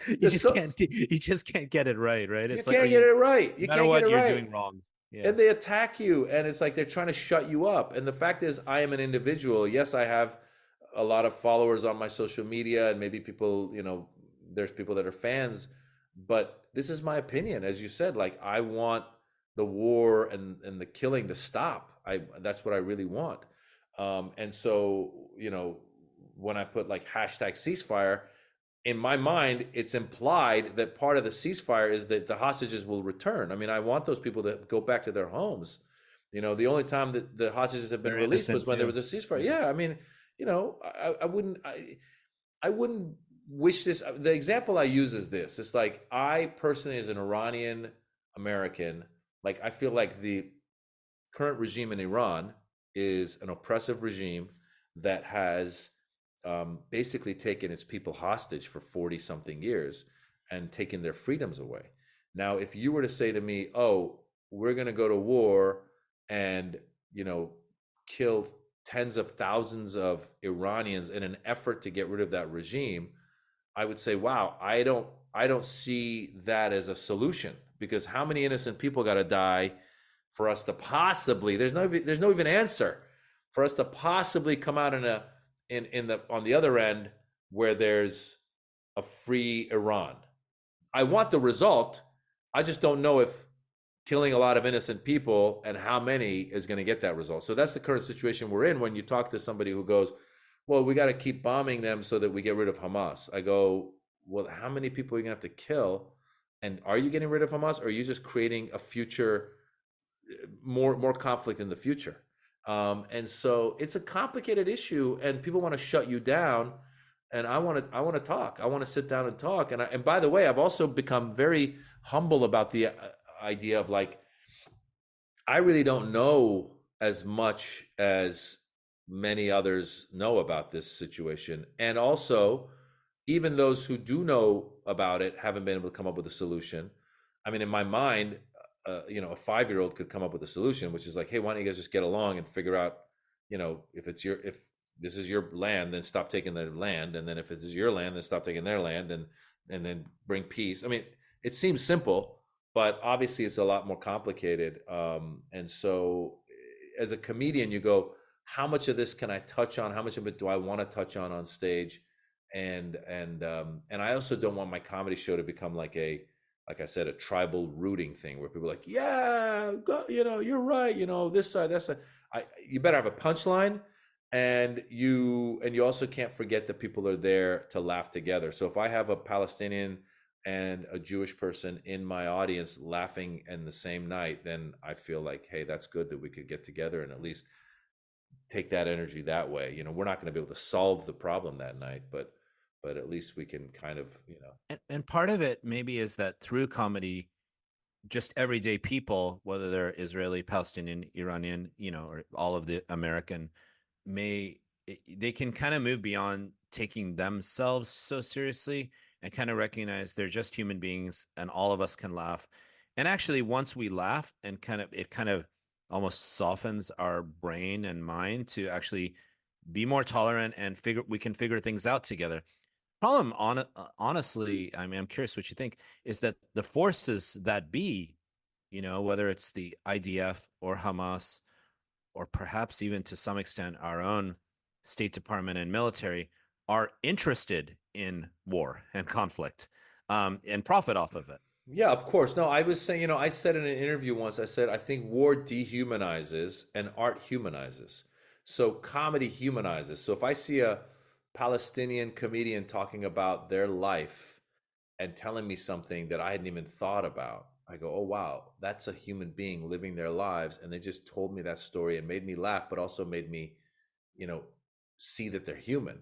you just can't get it right, right? you It's like, can't get it right. no You matter can't get what, it you're right. doing wrong. Yeah. And they attack you, and it's like they're trying to shut you up. And the fact is, I am an individual. Yes, I have a lot of followers on my social media, and maybe people, there's people that are fans, but this is my opinion. As you said, like, I want the war and the killing to stop. That's what I really want. And so, when I put like hashtag ceasefire, in my mind, it's implied that part of the ceasefire is that the hostages will return. I mean, I want those people to go back to their homes. The only time that the hostages have been They're released was innocent when there too. was a ceasefire. Yeah, I mean, I wouldn't wish this. The example I use is this. It's like, I personally, as an Iranian American, like, I feel like the current regime in Iran is an oppressive regime that has basically taken its people hostage for 40 something years and taken their freedoms away. Now, if you were to say to me, oh, we're going to go to war and, kill tens of thousands of Iranians in an effort to get rid of that regime, I would say, wow, I don't see that as a solution, because how many innocent people got to die for us to possibly, there's no even answer, for us to possibly come out on the other end where there's a free Iran. I want the result. I just don't know if killing a lot of innocent people and how many is going to get that result. So that's the current situation we're in. When you talk to somebody who goes, well, we got to keep bombing them so that we get rid of Hamas, I go, well, how many people are you going to have to kill? And are you getting rid of Hamas, or are you just creating a future, more conflict in the future? And so it's a complicated issue, and people want to shut you down. And I want to talk. I want to sit down and talk. And by the way, I've also become very humble about the idea of, like, I really don't know as much as many others know about this situation. And also, even those who do know about it haven't been able to come up with a solution. I mean, in my mind, a 5-year-old could come up with a solution, which is like, hey, why don't you guys just get along and figure out, if this is your land, then stop taking their land, and then if this is your land, then stop taking their land, and then bring peace. I mean, it seems simple, but obviously it's a lot more complicated. And so, as a comedian, you go, how much of this can I touch on? How much of it do I want to touch on stage? And I also don't want my comedy show to become like I said, a tribal rooting thing where people are like, yeah, you're right, this side, that side. You better have a punchline, and you also can't forget that people are there to laugh together. So if I have a Palestinian and a Jewish person in my audience laughing in the same night, then I feel like, hey, that's good that we could get together and at least take that energy that way. We're not going to be able to solve the problem that night, but at least we can kind of, And part of it maybe is that through comedy, just everyday people, whether they're Israeli, Palestinian, Iranian, or all of the American, they can kind of move beyond taking themselves so seriously and kind of recognize they're just human beings, and all of us can laugh. And actually, once we laugh and it kind of almost softens our brain and mind to actually be more tolerant and we can figure things out together. Problem, honestly, I mean, I'm curious what you think, is that the forces that be, whether it's the IDF or Hamas, or perhaps even to some extent our own State Department and military, are interested in war and conflict, and profit off of it. Yeah, of course. No, I was saying, I said in an interview once, I said, I think war dehumanizes and art humanizes. So comedy humanizes. So if I see a Palestinian comedian talking about their life and telling me something that I hadn't even thought about, I go, oh, wow, that's a human being living their lives. And they just told me that story and made me laugh, but also made me, you know, see that they're human.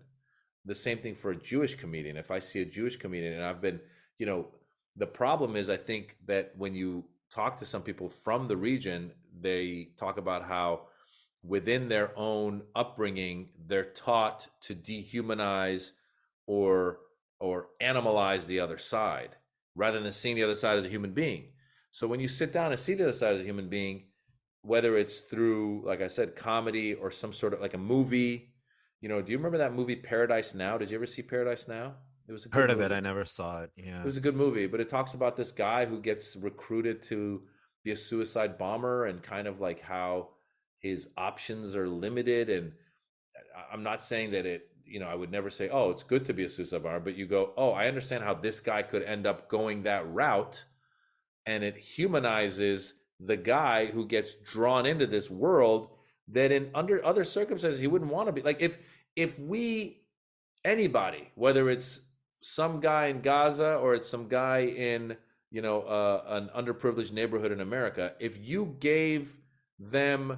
The same thing for a Jewish comedian. If I see a Jewish comedian, and I've been, you know, the problem is, I think that when you talk to some people from the region, they talk about how within their own upbringing, they're taught to dehumanize or animalize the other side rather than seeing the other side as a human being. So when you sit down and see the other side as a human being, whether it's through, like I said, comedy or some sort of like a movie, do you remember that movie Paradise Now? Did you ever see Paradise Now? It was a good Heard of it. movie. I never saw it. It Yeah. was a good movie, but it talks about this guy who gets recruited to be a suicide bomber and kind of like how his options are limited. And I'm not saying that I would never say, oh, it's good to be a suicide bomber, but you go, oh, I understand how this guy could end up going that route. And it humanizes the guy who gets drawn into this world that in under other circumstances he wouldn't want to be. Like if we, anybody, whether it's some guy in Gaza or it's some guy in an underprivileged neighborhood in America, if you gave them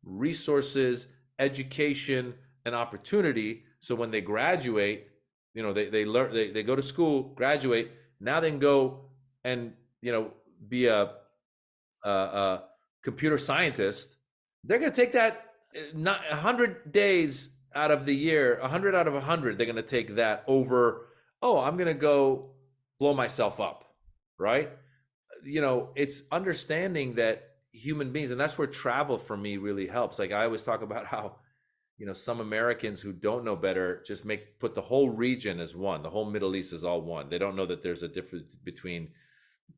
resources, education, and opportunity, so when they graduate, they learn, they go to school, graduate, now they can go and be a computer scientist. They're going to take that, not 100 days out of the year, 100 out of 100, they're going to take that over, oh, I'm going to go blow myself up, right? It's understanding that human beings, and that's where travel for me really helps. Like I always talk about how, some Americans who don't know better just put the whole region as one. The whole Middle East is all one. They don't know that there's a difference between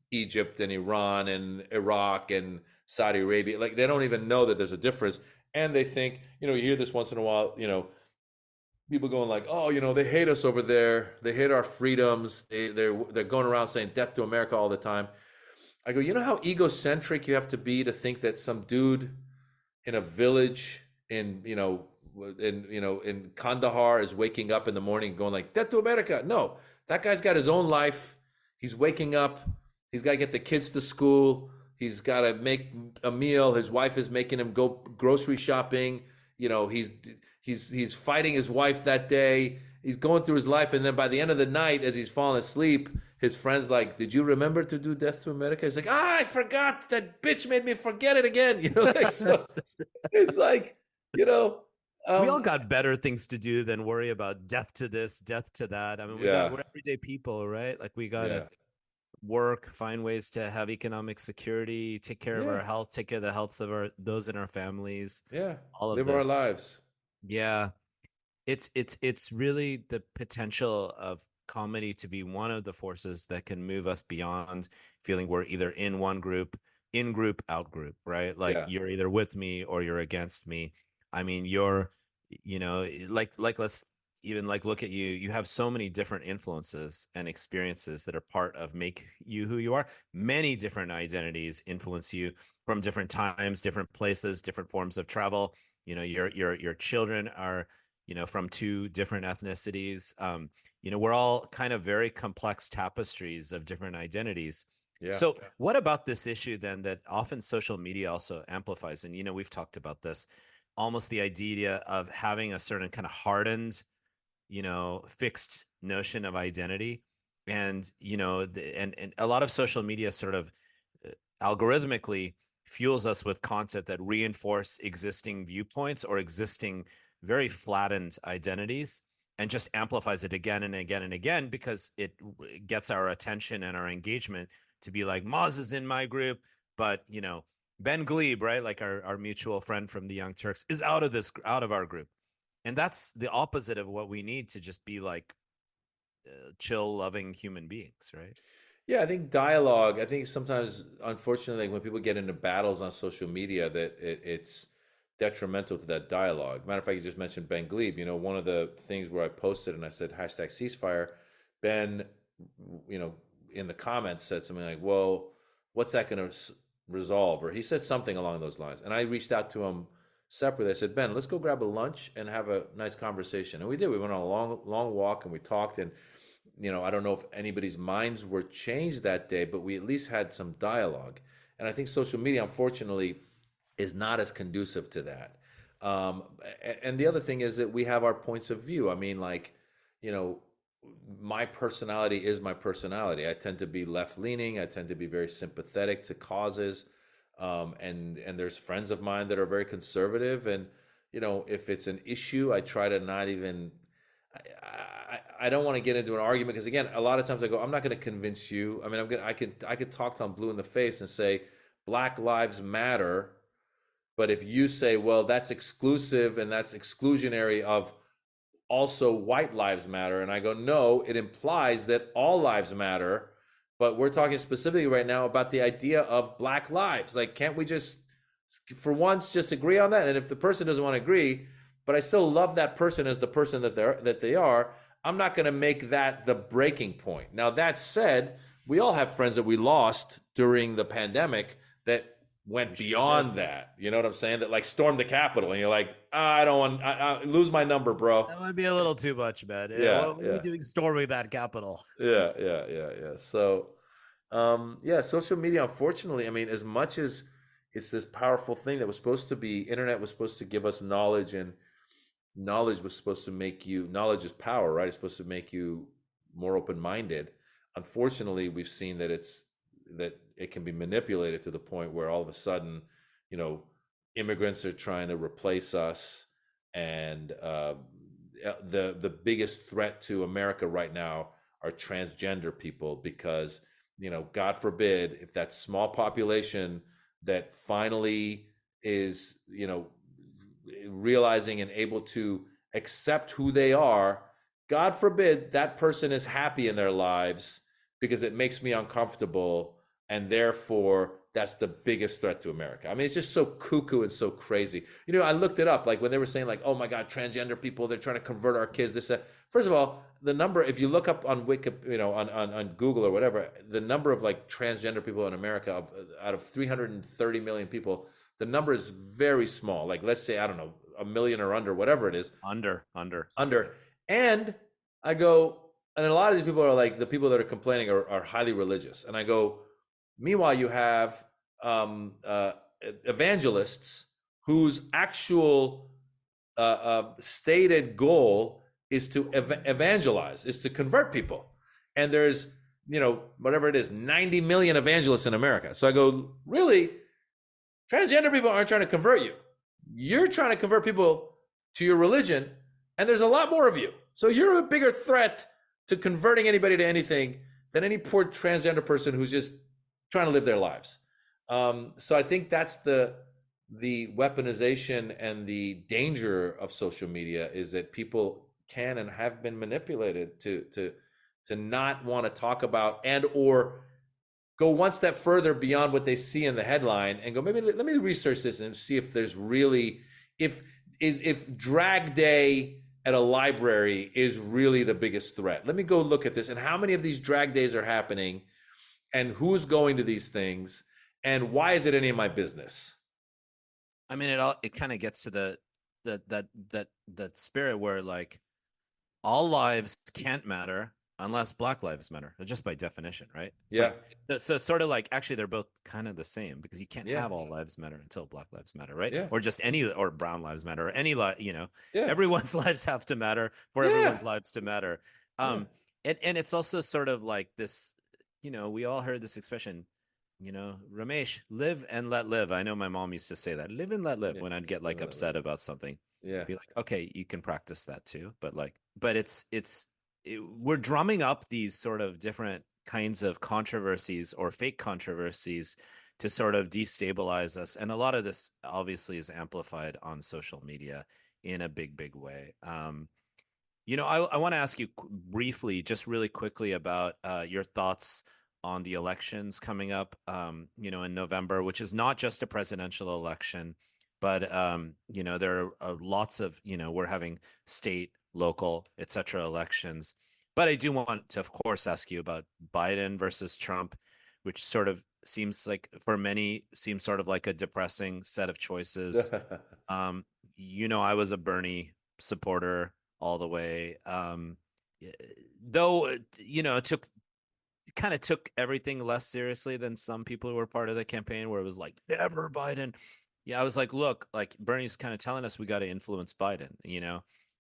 Egypt and Iran and Iraq and Saudi Arabia. Like they don't even know that there's a difference. And they think, you hear this once in a while, people going like, oh, they hate us over there. They hate our freedoms. They're going around saying death to America all the time. I go, you know how egocentric you have to be to think that some dude in a village in Kandahar is waking up in the morning going like, death to America. No, that guy's got his own life. He's waking up. He's got to get the kids to school. He's got to make a meal. His wife is making him go grocery shopping. He's fighting his wife that day. He's going through his life. And then by the end of the night, as he's falling asleep, his friend's like, did you remember to do Death to America? He's like, I forgot. That bitch made me forget it again. So it's like, we all got better things to do than worry about death to this, death to that. I mean, we're everyday people, right? Like we got to work, find ways to have economic security, take care of our health, take care of the health of those in our families. Yeah. All of live this. our lives. Yeah. It's really the potential of comedy to be one of the forces that can move us beyond feeling we're either in one group, in group, out group, right? Like you're either with me or you're against me. I mean, you're, like let's even like look at you. You have so many different influences and experiences that are part of make you who you are. Many different identities influence you from different times, different places, different forms of travel. Your children are from two different ethnicities. We're all kind of very complex tapestries of different identities. Yeah. So what about this issue then that often social media also amplifies? And, we've talked about this, almost the idea of having a certain kind of hardened, fixed notion of identity. And, and a lot of social media sort of algorithmically fuels us with content that reinforce existing viewpoints or existing very flattened identities and just amplifies it again and again and again because it gets our attention and our engagement to be like, Maz is in my group, but Ben Glebe, right? Like our mutual friend from the Young Turks is out of our group. And that's the opposite of what we need to just be like chill, loving human beings, right? Yeah, I think dialogue. I think sometimes, unfortunately, when people get into battles on social media, that it's detrimental to that dialogue. Matter of fact, you just mentioned Ben Glebe. One of the things where I posted and I said hashtag ceasefire, Ben, in the comments said something like, "Well, what's that going to resolve?" Or he said something along those lines, and I reached out to him separately. I said, "Ben, let's go grab a lunch and have a nice conversation." And we did. We went on a long walk and we talked and. I don't know if anybody's minds were changed that day, but we at least had some dialogue. And I think social media, unfortunately, is not as conducive to that. And the other thing is that we have our points of view. I mean, my personality is my personality. I tend to be left leaning. I tend to be very sympathetic to causes. And there's friends of mine that are very conservative. And, if it's an issue, I try to not even. I don't want to get into an argument because again, a lot of times I go, I'm not going to convince you. I mean, I could talk till I'm blue in the face and say Black Lives Matter, but if you say, well, that's exclusive and that's exclusionary of also white lives matter, and I go, no, it implies that all lives matter, but we're talking specifically right now about the idea of Black lives. Like, can't we just, for once, just agree on that? And if the person doesn't want to agree, but I still love that person as the person that they are, I'm not going to make that the breaking point. Now, that said, we all have friends that we lost during the pandemic that went beyond that. You know what I'm saying? That like stormed the Capitol, and you're like, I don't want, I lose my number, bro. That might be a little too much, man. Yeah, What are you doing storming that Capitol? Yeah. So, social media, unfortunately, I mean, as much as it's this powerful thing that was supposed to be, internet was supposed to give us knowledge, and knowledge was supposed to make you, knowledge is power, right? It's supposed to make you more open-minded. Unfortunately, we've seen that it can be manipulated to the point where all of a sudden, immigrants are trying to replace us. And the biggest threat to America right now are transgender people, because, God forbid, if that small population that finally is, realizing and able to accept who they are, God forbid that person is happy in their lives, because it makes me uncomfortable, and therefore that's the biggest threat to America. I mean, it's just so cuckoo and so crazy. I looked it up, like when they were saying like, oh my God, transgender people, they're trying to convert our kids, this, that. First of all, the number, if you look up on on Google or whatever, the number of like transgender people in America, out of 330 million people, the number is very small. Like, let's say, I don't know, 1 million or under, whatever it is. Under. And I go, and a lot of these people are like, the people that are complaining are highly religious. And I go, meanwhile, you have evangelists whose actual stated goal is to evangelize, is to convert people. And there's, whatever it is, 90 million evangelists in America. So I go, really? Transgender people aren't trying to convert you. You're trying to convert people to your religion, and there's a lot more of you. So you're a bigger threat to converting anybody to anything than any poor transgender person who's just trying to live their lives. So I think that's the weaponization and the danger of social media, is that people can and have been manipulated to not want to talk about and or go one step further beyond what they see in the headline and go, maybe let me research this and see if there's really, if drag day at a library is really the biggest threat. Let me go look at this, and how many of these drag days are happening, and who's going to these things, and why is it any of my business? I mean, it kind of gets to that spirit where like all lives can't matter unless Black lives matter, just by definition, right? Yeah. So sort of like, actually, they're both kind of the same, because you can't have all lives matter until Black lives matter, right? Yeah. Or just or brown lives matter, or any Yeah. everyone's lives have to matter for everyone's lives to matter. And it's also sort of like this, we all heard this expression, Ramesh, live and let live. I know my mom used to say that, live and let live, when I'd get like upset about something. Yeah. Be like, okay, you can practice that too, but we're drumming up these sort of different kinds of controversies or fake controversies to sort of destabilize us. And a lot of this obviously is amplified on social media in a big way. I want to ask you briefly, just really quickly, about your thoughts on the elections coming up, in November, which is not just a presidential election, but there are lots of, we're having state, local, etc. elections. But I do want to, of course, ask you about Biden versus Trump, which sort of seems like, for many, seems sort of like a depressing set of choices. I was a Bernie supporter all the way. Though, it took everything less seriously than some people who were part of the campaign, where it was like, never Biden. Yeah, I was like, look, like Bernie's kind of telling us we got to influence Biden,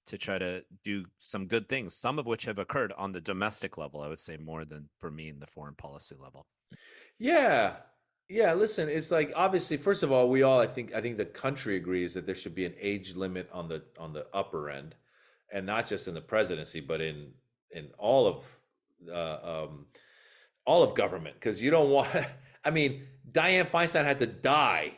to try to do some good things, some of which have occurred on the domestic level, I would say, more than for me in the foreign policy level. Yeah. Yeah, listen, it's like, obviously, first of all, I think the country agrees that there should be an age limit on the upper end, and not just in the presidency, but in uh, um, all of government, because you don't want. I mean, Dianne Feinstein had to die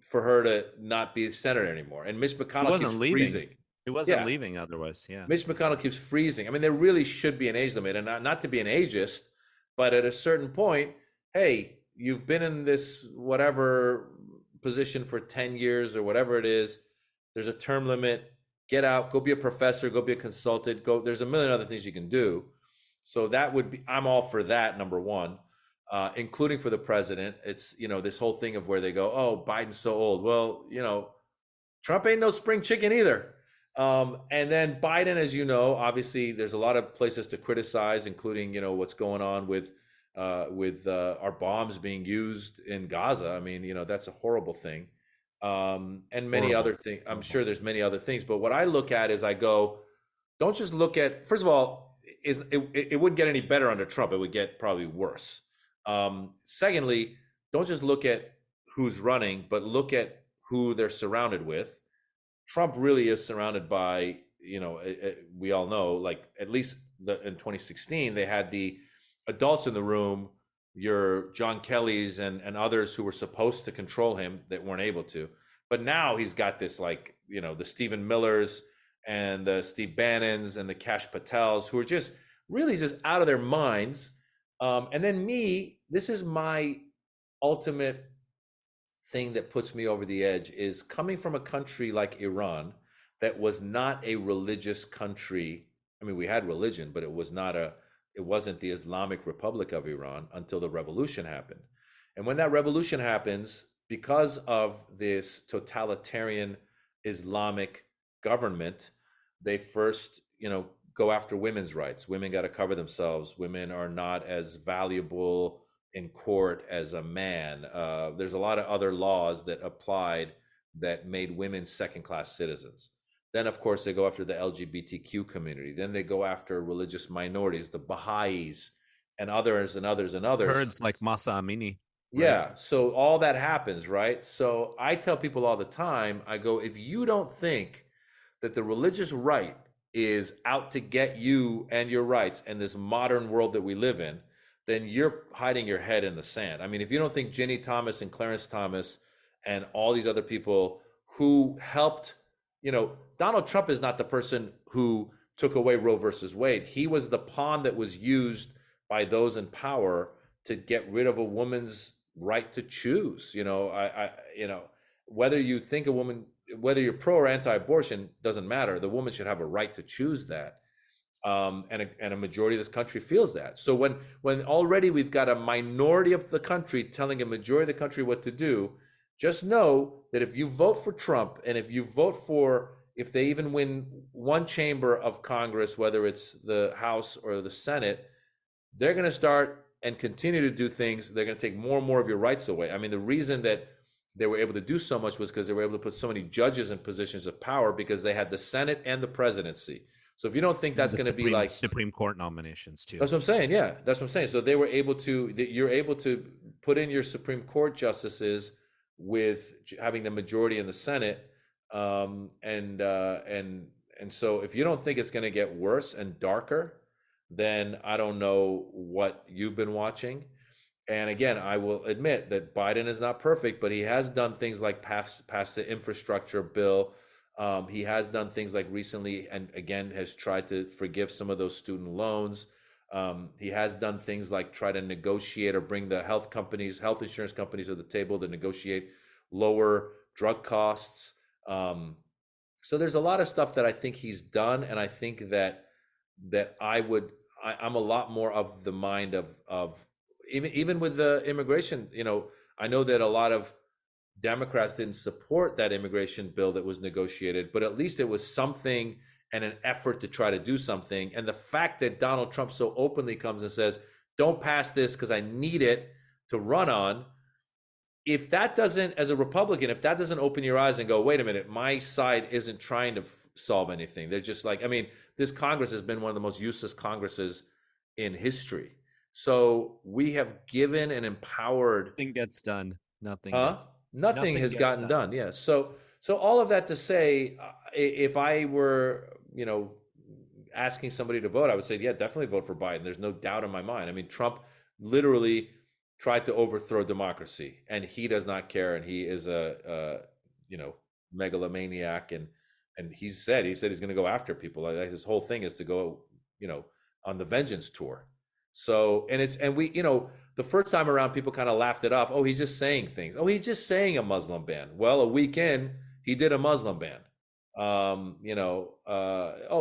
for her to not be senator anymore, and Mitch He McConnell keeps wasn't leaving. freezing. He wasn't Yeah, leaving otherwise. Yeah. Mitch McConnell keeps freezing. I mean, there really should be an age limit, and not to be an ageist, but at a certain point, hey, you've been in this whatever position for 10 years or whatever it is. There's a term limit. Get out, go be a professor, go be a consultant, go. There's a million other things you can do. So that would be, I'm all for that, number one, including for the president. It's, this whole thing of where they go, oh, Biden's so old. Well, Trump ain't no spring chicken either. And then Biden, as you know, obviously there's a lot of places to criticize, including, what's going on with our bombs being used in Gaza. I mean, that's a horrible thing. And many Horrible. other things. I'm sure there's many other things. But what I look at is, I go, don't just look at, first of all, it wouldn't get any better under Trump. It would get probably worse. Secondly, don't just look at who's running, but look at who they're surrounded with. Trump really is surrounded by, we all know, like, at least in 2016, they had the adults in the room, your John Kellys and others who were supposed to control him that weren't able to. But now he's got this, like, the Stephen Millers and the Steve Bannons and the Kash Patels, who are just really just out of their minds. And then this is my ultimate thing that puts me over the edge, is coming from a country like Iran that was not a religious country. I mean, we had religion, but it wasn't the Islamic Republic of Iran until the revolution happened. And when that revolution happens, because of this totalitarian Islamic government, they first, go after women's rights. Women got to cover themselves. Women are not as valuable in court as a man. There's a lot of other laws that applied that made women second-class citizens. Then, of course, they go after the LGBTQ community. Then they go after religious minorities, the Baha'is, and others and others and others. Kurds like Masa Amini. Yeah. Right? So all that happens, right? So I tell people all the time, I go, if you don't think that the religious right is out to get you and your rights in this modern world that we live in, then you're hiding your head in the sand. I mean, if you don't think Ginny Thomas and Clarence Thomas and all these other people who helped, Donald Trump is not the person who took away Roe versus Wade. He was the pawn that was used by those in power to get rid of a woman's right to choose. Whether you think whether you're pro or anti-abortion, doesn't matter. The woman should have a right to choose that. And a majority of this country feels that. So when already we've got a minority of the country telling a majority of the country what to do, just know that if you vote for Trump, and if they even win one chamber of Congress, whether it's the House or the Senate, they're going to start and continue to do things. They're going to take more and more of your rights away. I mean, the reason that they were able to do so much was because they were able to put so many judges in positions of power, because they had the Senate and the presidency. So if you don't think that's going to be like Supreme Court nominations too. That's what I'm saying. Yeah, that's what I'm saying. So they were able to, you're able to put in your Supreme Court justices with having the majority in the Senate. And so if you don't think it's going to get worse and darker, then I don't know what you've been watching. And again, I will admit that Biden is not perfect, but he has done things like pass the infrastructure bill. He has done things like recently, and again, has tried to forgive some of those student loans. He has done things like try to negotiate or bring the health insurance companies to the table to negotiate lower drug costs. So there's a lot of stuff that I think he's done, and I think that I'm a lot more of the mind of even with the immigration. I know that a lot of Democrats didn't support that immigration bill that was negotiated, but at least it was something and an effort to try to do something. And the fact that Donald Trump so openly comes and says, don't pass this because I need it to run on. If that doesn't, as a Republican, if that doesn't open your eyes and go, wait a minute, my side isn't trying to solve anything. They're just like, this Congress has been one of the most useless Congresses in history. So we have given and empowered. Nothing gets done. Nothing has gotten done. Yeah. So all of that to say, if I were, asking somebody to vote, I would say, yeah, definitely vote for Biden. There's no doubt in my mind. Trump literally tried to overthrow democracy, and he does not care. And he is a megalomaniac. And he said he's going to go after people. His whole thing is to go, on the vengeance tour. So, the first time around, people kind of laughed it off. Oh, he's just saying things. Oh, he's just saying a Muslim ban. Well, a week in, he did a Muslim ban.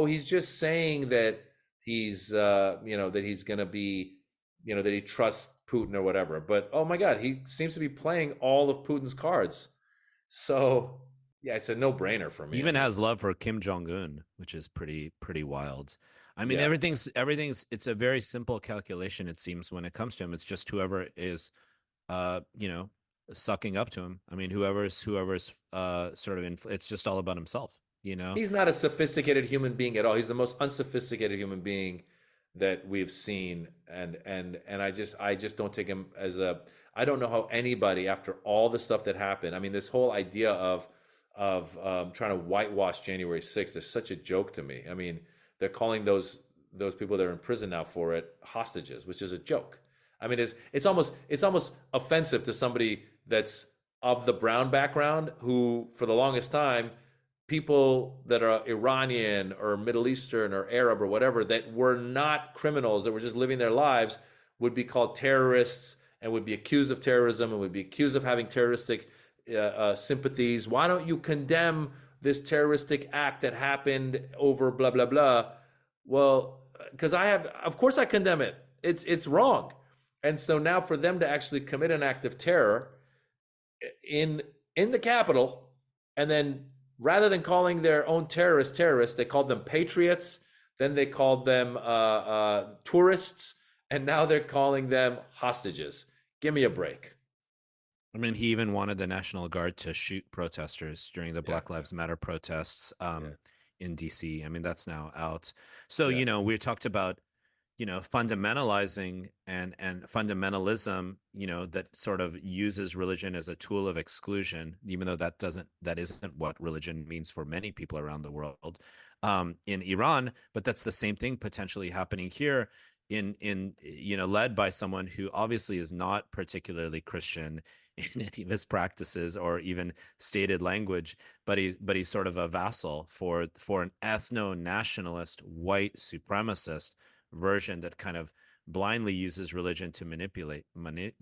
He's just saying that he's, that he's going to be, that he trusts Putin or whatever. But, oh my God, he seems to be playing all of Putin's cards. So, yeah, it's a no-brainer for me. Even has love for Kim Jong-un, which is pretty wild. Everything's it's a very simple calculation, it seems, when it comes to him. It's just whoever is sucking up to him. Whoever's sort of it's just all about himself, He's not a sophisticated human being at all. He's the most unsophisticated human being that we've seen, and I just don't take him as I don't know how anybody, after all the stuff that happened, this whole idea of trying to whitewash January 6th is such a joke to me. They're calling those people that are in prison now for it hostages, which is a joke. It's almost offensive to somebody that's of the brown background, who for the longest time, people that are Iranian or Middle Eastern or Arab or whatever, that were not criminals, that were just living their lives, would be called terrorists and would be accused of terrorism and would be accused of having terroristic sympathies. Why don't you condemn this terroristic act that happened over blah, blah, blah? Well, because of course I condemn it. It's wrong. And so now for them to actually commit an act of terror in the Capitol, and then rather than calling their own terrorists, they called them patriots, then they called them tourists, and now they're calling them hostages. Give me a break. He even wanted the National Guard to shoot protesters during the Black Lives Matter protests in DC. That's now out. So, we talked about, fundamentalizing and fundamentalism, that sort of uses religion as a tool of exclusion, even though that isn't what religion means for many people around the world, in Iran. But that's the same thing potentially happening here in led by someone who obviously is not particularly Christian in any of his practices or even stated language, but he's sort of a vassal for an ethno-nationalist white supremacist version that kind of blindly uses religion to manipulate many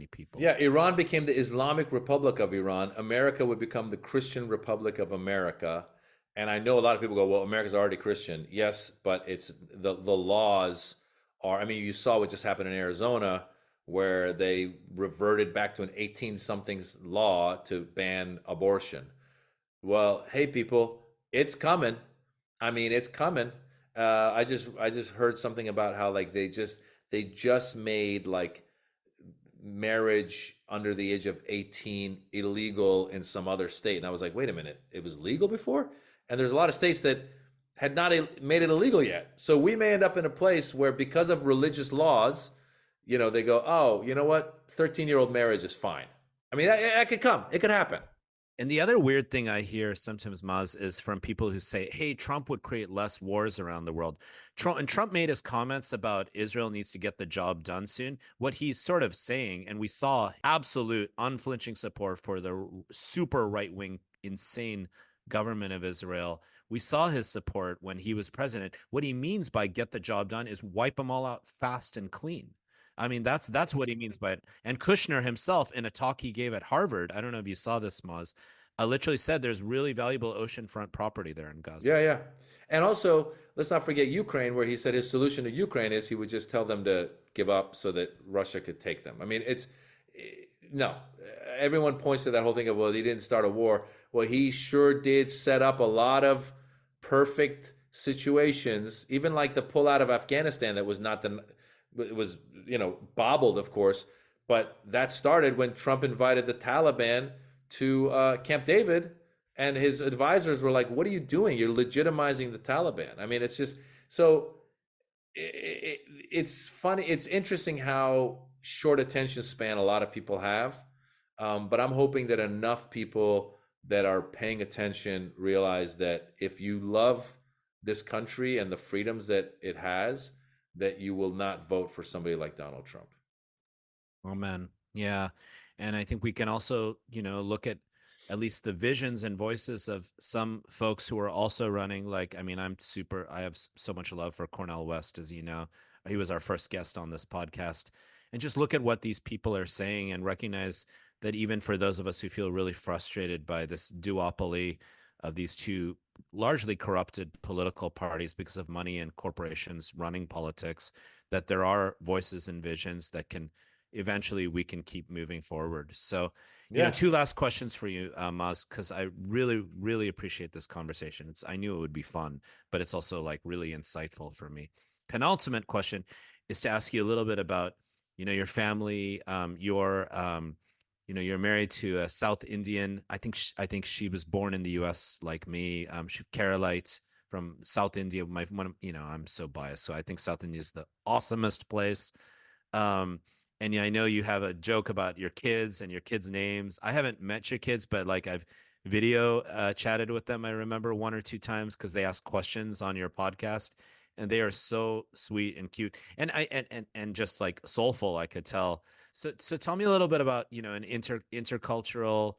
people. Yeah, Iran became the Islamic Republic of Iran. America would become the Christian Republic of America. And I know a lot of people go, well, America's already Christian. Yes, but it's the laws are, you saw what just happened in Arizona, where they reverted back to an 18-somethings law to ban abortion. Well, hey, people, it's coming. It's coming. I just heard something about how they just made marriage under the age of 18 illegal in some other state, and I was like, wait a minute, it was legal before? And there's a lot of states that had not made it illegal yet. So we may end up in a place where, because of religious laws, they go, oh, you know what? 13-year-old marriage is fine. That could come. It could happen. And the other weird thing I hear sometimes, Maz, is from people who say, hey, Trump would create less wars around the world. Trump made his comments about Israel needs to get the job done soon. What he's sort of saying, and we saw absolute unflinching support for the super right wing, insane government of Israel. We saw his support when he was president. What he means by get the job done is wipe them all out fast and clean. I mean, that's what he means by it. And Kushner himself, in a talk he gave at Harvard, I don't know if you saw this, Maz, literally said there's really valuable oceanfront property there in Gaza. Yeah, yeah. And also, let's not forget Ukraine, where he said his solution to Ukraine is he would just tell them to give up so that Russia could take them. I mean, no. Everyone points to that whole thing of, well, he didn't start a war. Well, he sure did set up a lot of perfect situations, even like the pull out of Afghanistan that was not the, it was, bobbled, of course. But that started when Trump invited the Taliban to Camp David, and his advisors were like, what are you doing? You're legitimizing the Taliban. I mean, it's just so it's funny. It's interesting how short attention span a lot of people have. But I'm hoping that enough people that are paying attention realize that if you love this country and the freedoms that it has, that you will not vote for somebody like Donald Trump. Oh, man. Yeah. And I think we can also, look at least the visions and voices of some folks who are also running. Like, I mean, I have so much love for Cornel West, as you know. He was our first guest on this podcast. And just look at what these people are saying and recognize that even for those of us who feel really frustrated by this duopoly of these two largely corrupted political parties because of money and corporations running politics, that there are voices and visions that can eventually we can keep moving forward. So, two last questions for you, Maz, because I really, really appreciate this conversation. I knew it would be fun, but it's also like really insightful for me. Penultimate question is to ask you a little bit about, your family. You're married to a South Indian. I think she was born in the U.S. like me. She's Keralite from South India. I'm so biased, so I think South India is the awesomest place. And yeah, I know you have a joke about your kids and your kids' names. I haven't met your kids, but like I've video chatted with them. I remember one or two times because they ask questions on your podcast, and they are so sweet and cute, and and just like soulful. I could tell. So tell me a little bit about an intercultural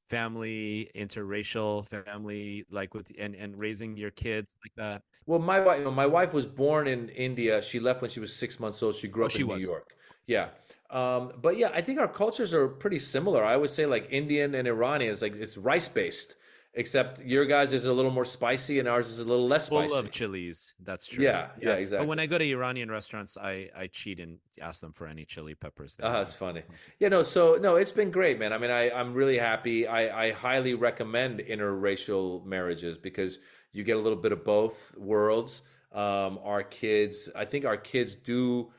family, interracial family, like with and raising your kids like that. Well, my wife was born in India. She left when she was 6 months old. She grew Oh, up she in New was. York. Yeah. But yeah, I think our cultures are pretty similar. I would say like Indian and Iranian is like it's rice based, except your guys is a little more spicy and ours is a little less Full spicy. of chilies. That's true. Yeah, But exactly. when I go to Iranian restaurants, I cheat and ask them for any chili peppers they It's have. funny. Yeah, no, so no, it's been great, man. I mean, I'm really happy. I highly recommend interracial marriages because you get a little bit of both worlds. I think our kids do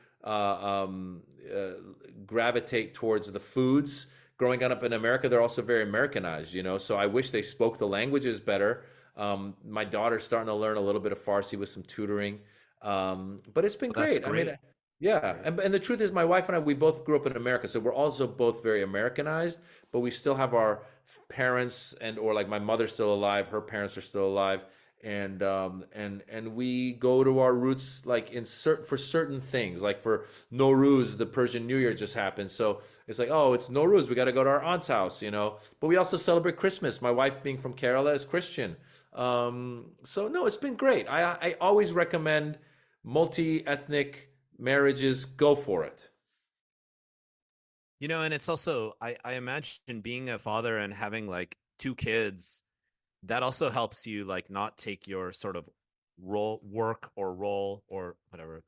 gravitate towards the foods. Growing up in America, they're also very Americanized, So I wish they spoke the languages better. My daughter's starting to learn a little bit of Farsi with some tutoring. But it's been Well, that's great. I mean, great. That's yeah, great. and the truth is, my wife and I, we both grew up in America, so we're also both very Americanized. But we still have our parents, or like my mother's still alive, her parents are still alive, and we go to our roots like for certain things, like for Nowruz, the Persian New Year just happened, so it's like, oh, it's Nowruz, we got to go to our aunt's house. But we also celebrate Christmas. My wife, being from Kerala, is Christian. So no, it's been great. I always recommend multi-ethnic marriages. Go for it. And it's also I imagine being a father and having like two kids, that also helps you like not take your sort of role or whatever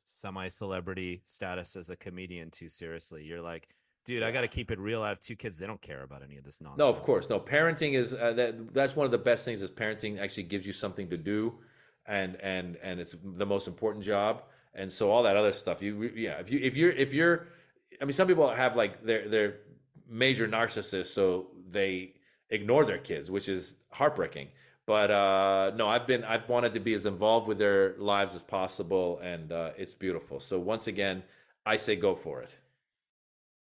semi-celebrity status as a comedian too seriously. You're like, dude, I got to Yeah. keep it real. I have two kids. They don't care about any of this No, of nonsense. course. No, parenting is that's one of the best things is parenting actually gives you something to do, and it's the most important job. And so all that other stuff, yeah, if you're, I mean, some people have like they're major narcissists, so they ignore their kids, which is heartbreaking. But no, I've wanted to be as involved with their lives as possible, and it's beautiful. So once again, I say go for it.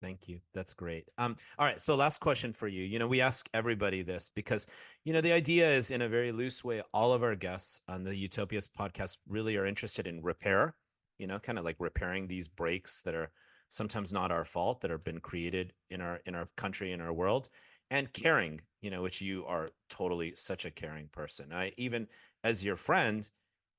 Thank you. That's great. All right. So last question for you. We ask everybody this because, the idea is in a very loose way, all of our guests on the Utopias podcast really are interested in repair, kind of like repairing these breaks that are sometimes not our fault, that have been created in our country, in our world, and caring, which you are totally such a caring person. I even as your friend,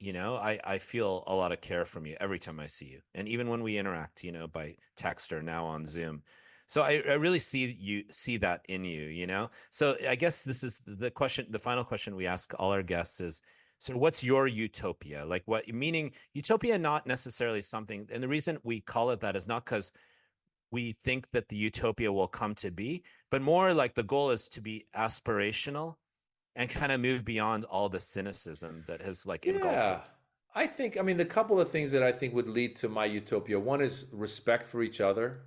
I feel a lot of care from you every time I see you. And even when we interact, by text or now on Zoom. So I really see that in you. So I guess this is the question, the final question we ask all our guests is, so what's your utopia? Like what, meaning utopia, not necessarily something. And the reason we call it that is not because we think that the utopia will come to be, but more like the goal is to be aspirational and kind of move beyond all the cynicism that has like engulfed Yeah. us. I mean, the couple of things that I think would lead to my utopia, one is respect for each other.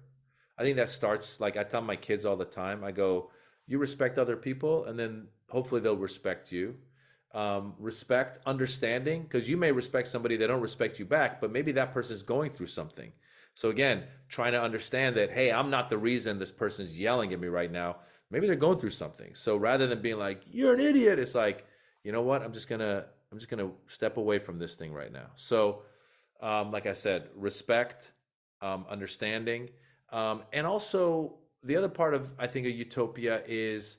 I think that starts, like I tell my kids all the time, I go, you respect other people, and then hopefully they'll respect you. Respect, understanding, because you may respect somebody, they don't respect you back, but maybe that person's going through something. So again, trying to understand that, hey, I'm not the reason this person's yelling at me right now. Maybe they're going through something. So rather than being like, you're an idiot, it's like, you know what? I'm just gonna step away from this thing right now. So, like I said, respect, understanding, and also the other part of I think a utopia is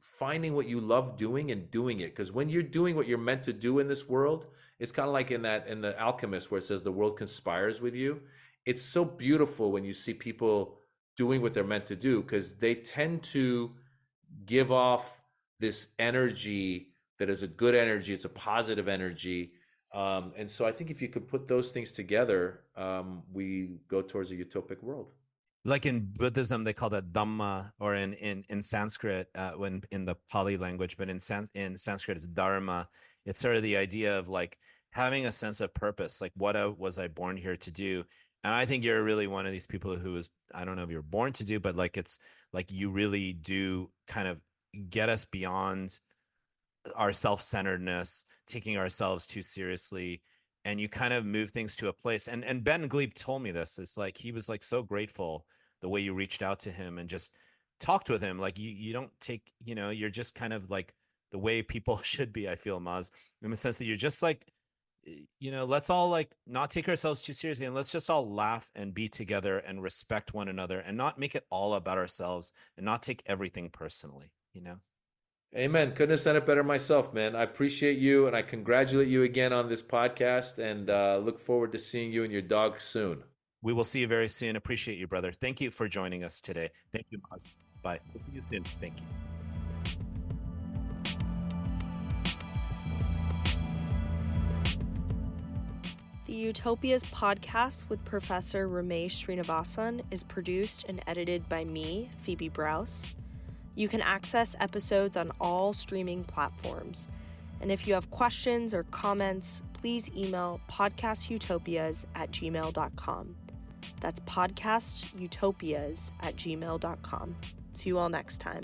finding what you love doing and doing it. Because when you're doing what you're meant to do in this world, it's kind of like in the Alchemist where it says the world conspires with you. It's so beautiful when you see people doing what they're meant to do because they tend to give off this energy that is a good energy. It's a positive energy. And so I think if you could put those things together, we go towards a utopic world. Like in Buddhism, they call that Dhamma, or in Sanskrit, when in the Pali language, but in Sanskrit, it's Dharma. It's sort of the idea of like having a sense of purpose, like what was I born here to do? And I think you're really one of these people who is, I don't know if you're born to do, but like it's like you really do kind of get us beyond our self-centeredness, taking ourselves too seriously, and you kind of move things to a place. And Ben Gleib told me this. It's like he was like so grateful the way you reached out to him and just talked with him. Like you don't take, you're just kind of like the way people should be, I feel, Maz, in the sense that you're just like, let's all like not take ourselves too seriously and let's just all laugh and be together and respect one another and not make it all about ourselves and not take everything personally. Amen. Couldn't have said it better myself, man. I appreciate you and I congratulate you again on this podcast and look forward to seeing you and your dog soon. We will see you very soon. Appreciate you, brother. Thank you for joining us today. Thank you, Maz. Bye. We'll see you soon. Thank you. The Utopias podcast with Professor Ramesh Srinivasan is produced and edited by me, Phoebe Browse. You can access episodes on all streaming platforms. And if you have questions or comments, please email podcastutopias@gmail.com. That's podcastutopias@gmail.com. See you all next time.